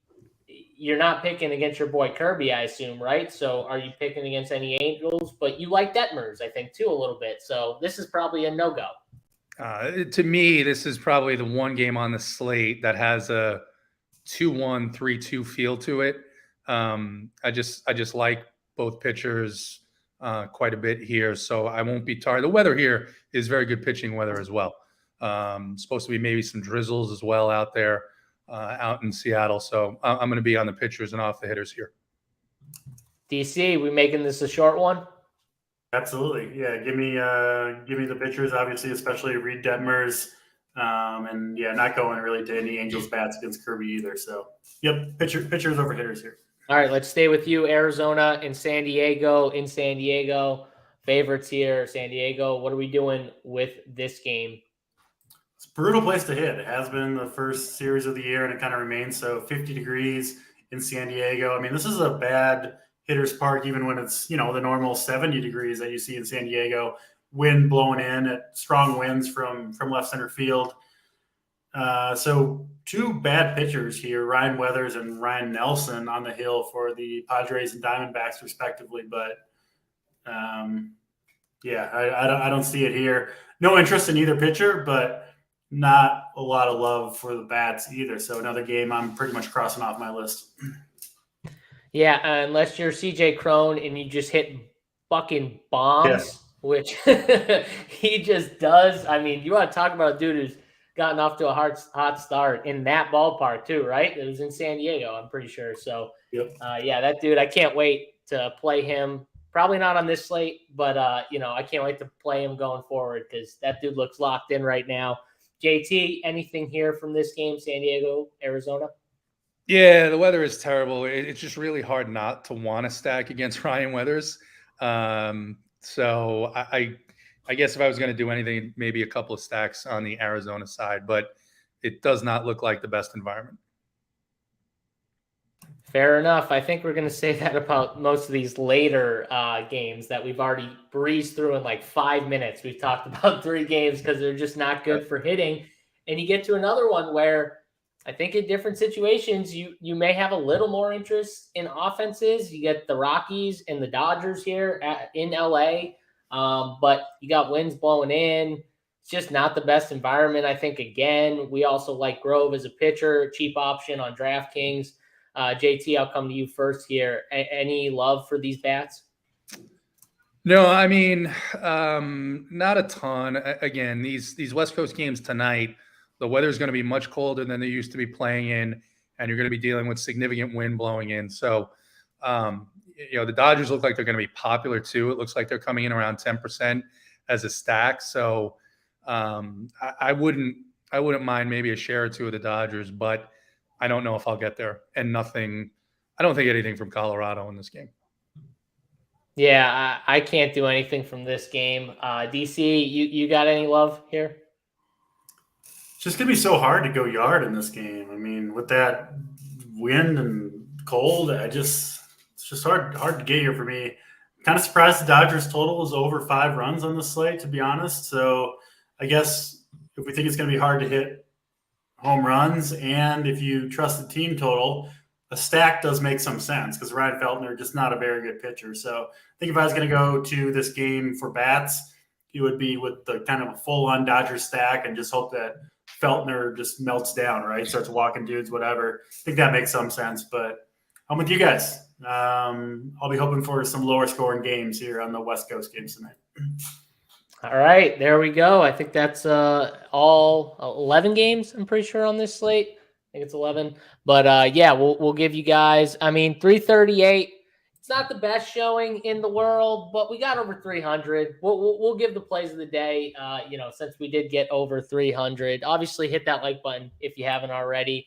you're not picking against your boy Kirby, I assume, right? So are you picking against any Angels? But you like Detmers, I think, too, a little bit. So this is probably a no-go. To me, this is probably the one game on the slate that has a 2-1, 3-2 feel to it. I just like both pitchers. quite a bit here, so I won't be tired. The weather here is very good pitching weather as well. Supposed to be maybe some drizzles as well out there, out in Seattle. So I'm going to be on the pitchers and off the hitters here. DC, we making this a short one? Absolutely. Yeah. Give me the pitchers, obviously, especially Reed Detmers. And yeah, not going really to any Angels bats against Kirby either. So yep, pitchers over hitters here. All right, let's stay with you. Arizona and San Diego. In San Diego, favorites here. San Diego, what are we doing with this game? It's a brutal place to hit. It has been the first series of the year, and it kind of remains so. 50 degrees in San Diego. I mean, this is a bad hitter's park, even when it's, the normal 70 degrees that you see in San Diego. Wind blowing in at strong winds from left center field. So two bad pitchers here, Ryan Weathers and Ryan Nelson on the hill for the Padres and Diamondbacks respectively. But yeah, I don't see it here. No interest in either pitcher, but not a lot of love for the bats either. So another game I'm pretty much crossing off my list. Yeah, unless you're CJ Crone and you just hit fucking bombs, which he just does. I mean, you want to talk about a dude who's gotten off to a hot start in that ballpark too, right? It was in San Diego, I'm pretty sure. So, yeah, that dude, I can't wait to play him. Probably not on this slate, but, I can't wait to play him going forward because that dude looks locked in right now. JT, anything here from this game, San Diego, Arizona? Yeah, the weather is terrible. It's just really hard not to want to stack against Ryan Weathers. So I guess if I was going to do anything, maybe a couple of stacks on the Arizona side, but it does not look like the best environment. Fair enough. I think we're going to say that about most of these later games that we've already breezed through in like 5 minutes. We've talked about 3 games because they're just not good for hitting. And you get to another one where I think in different situations, you may have a little more interest in offenses. You get the Rockies and the Dodgers here in LA. But you got winds blowing in. It's just not the best environment. I think, again, we also like Grove as a pitcher, cheap option on DraftKings. JT, I'll come to you first here. Any love for these bats? No, I mean, not a ton. Again, these West Coast games tonight, the weather's going to be much colder than they used to be playing in, and you're going to be dealing with significant wind blowing in. So, the Dodgers look like they're going to be popular too. It looks like they're coming in around 10% as a stack. So I wouldn't mind maybe a share or two of the Dodgers, but I don't know if I'll get there. And I don't think anything from Colorado in this game. Yeah, I can't do anything from this game. DC, you got any love here? It's just going to be so hard to go yard in this game. I mean, with that wind and cold, it's just hard to get here for me. Kind of surprised the Dodgers total is over 5 runs on the slate, to be honest. So I guess if we think it's going to be hard to hit home runs, and if you trust the team total, a stack does make some sense because Ryan Feltner just not a very good pitcher. So I think if I was going to go to this game for bats, it would be with the kind of a full-on Dodgers stack and just hope that Feltner just melts down, right? Starts walking dudes, whatever. I think that makes some sense, but I'm with you guys. I'll be hoping for some lower scoring games here on the West Coast games tonight. All right, there we go. I think that's all 11 games, I'm pretty sure, on this slate. I think it's 11. But yeah, we'll give you guys, 338. It's not the best showing in the world, but we got over 300. We'll give the plays of the day, since we did get over 300. Obviously, hit that like button if you haven't already.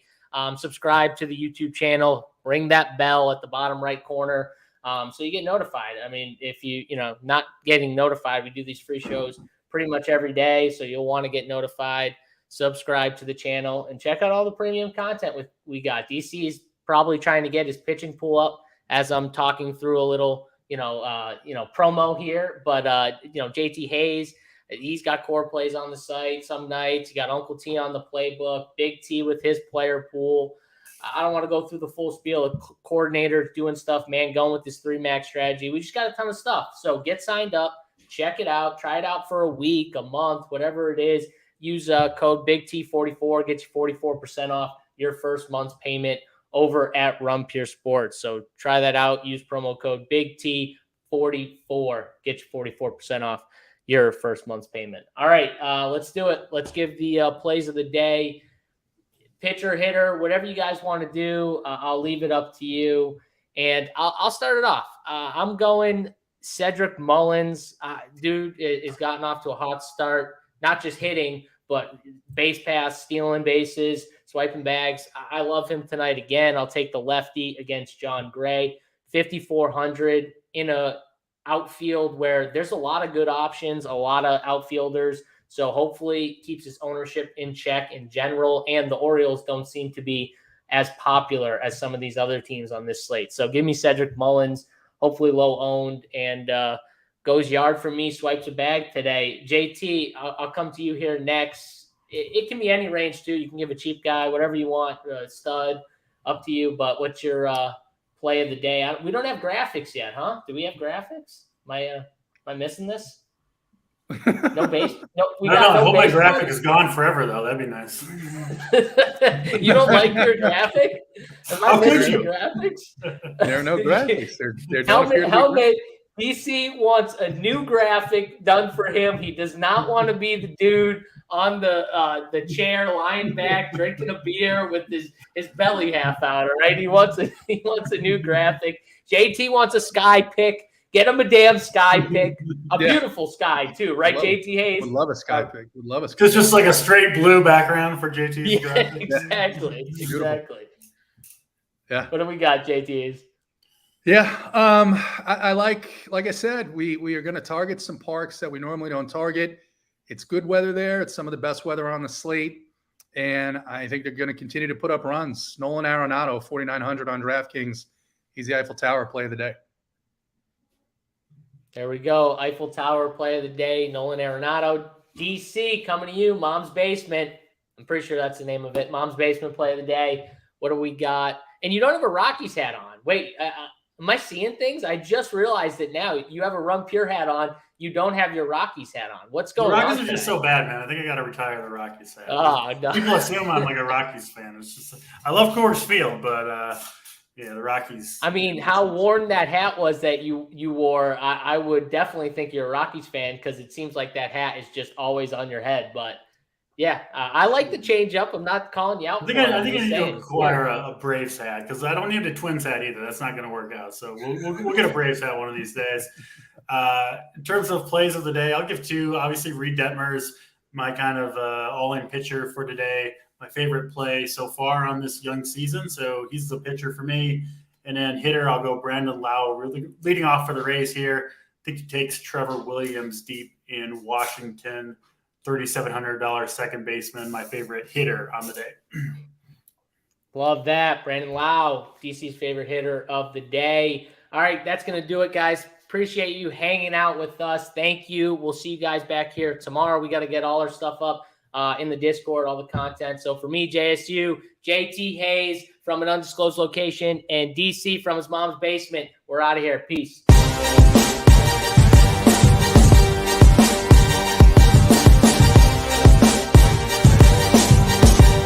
Subscribe to the YouTube channel. Ring that bell at the bottom right corner so you get notified. If not getting notified, we do these free shows pretty much every day, so you'll want to get notified. Subscribe to the channel and check out all the premium content we got. DC is probably trying to get his pitching pool up as I'm talking through a little, promo here. But, JT Hayes, he's got core plays on the site some nights. You got Uncle T on the playbook, Big T with his player pool. I don't want to go through the full spiel of coordinators doing stuff, Mangone with his 3-max strategy. We just got a ton of stuff. So get signed up, check it out, try it out for a week, a month, whatever it is. Use code BIGT44, get you 44% off your first month's payment over at Run Pure Sports. So try that out. Use promo code BIGT44 44. Get you 44% off your first month's payment. All right, let's do it. Let's give the plays of the day. Pitcher, hitter, whatever you guys want to do, I'll leave it up to you. And I'll start it off. I'm going Cedric Mullins. Dude is gotten off to a hot start, not just hitting, but base pass, stealing bases, swiping bags. I love him tonight again. I'll take the lefty against John Gray. 5,400 in a outfield where there's a lot of good options, a lot of outfielders. So hopefully keeps his ownership in check in general. And the Orioles don't seem to be as popular as some of these other teams on this slate. So give me Cedric Mullins, hopefully low owned, and goes yard for me, swipes a bag today. JT, I'll come to you here next. It can be any range too. You can give a cheap guy, whatever you want, stud, up to you. But what's your play of the day? We don't have graphics yet, huh? Do we have graphics? Am I missing this? No base. No, I hope my graphic is gone forever, though. That'd be nice. You don't like your graphic? How could you? Graphics? There are no graphics. They're Helmet. DC wants a new graphic done for him. He does not want to be the dude on the chair, lying back, drinking a beer with his belly half out. All right, he wants a new graphic. JT wants a sky pick. Get him a damn sky pick, beautiful sky too, right? JT Hayes would love a sky pick. Would love a sky. Just like a straight blue background for JT's. Yeah, exactly. Yeah. What do we got, JT Hayes? Yeah, I like I said, we are going to target some parks that we normally don't target. It's good weather there. It's some of the best weather on the slate, and I think they're going to continue to put up runs. Nolan Arenado, 4,900 on DraftKings. He's the Eiffel Tower play of the day. There we go. Eiffel Tower play of the day. Nolan Arenado. DC coming to you. Mom's Basement. I'm pretty sure that's the name of it. Mom's Basement play of the day. What do we got? And you don't have a Rockies hat on. Wait, am I seeing things? I just realized it now. You have a Run Pure hat on. You don't have your Rockies hat on. What's going on? The Rockies are just so bad, man. I think I got to retire the Rockies hat. Oh, no. People assume I'm like a Rockies fan. It's just I love Coors Field, but yeah, the Rockies. I mean, how worn that hat was that you wore, I would definitely think you're a Rockies fan because it seems like that hat is just always on your head. But yeah, I like the change up. I'm not calling you out. I think I need to acquire a Braves hat because I don't need a Twins hat either. That's not going to work out. So we'll get a Braves hat one of these days. In terms of plays of the day, I'll give two. Obviously, Reed Detmer's my kind of all-in pitcher for today. My favorite play so far on this young season. So he's the pitcher for me. And then hitter, I'll go Brandon Lau, really leading off for the Rays here. I think he takes Trevor Williams deep in Washington, $3,700 second baseman, my favorite hitter on the day. Love that. Brandon Lau, DC's favorite hitter of the day. All right, that's going to do it, guys. Appreciate you hanging out with us. Thank you. We'll see you guys back here tomorrow. We got to get all our stuff up in the Discord, all the content. So for me, JSU, JT Hayes from an undisclosed location, and DC from his mom's basement, we're out of here. Peace.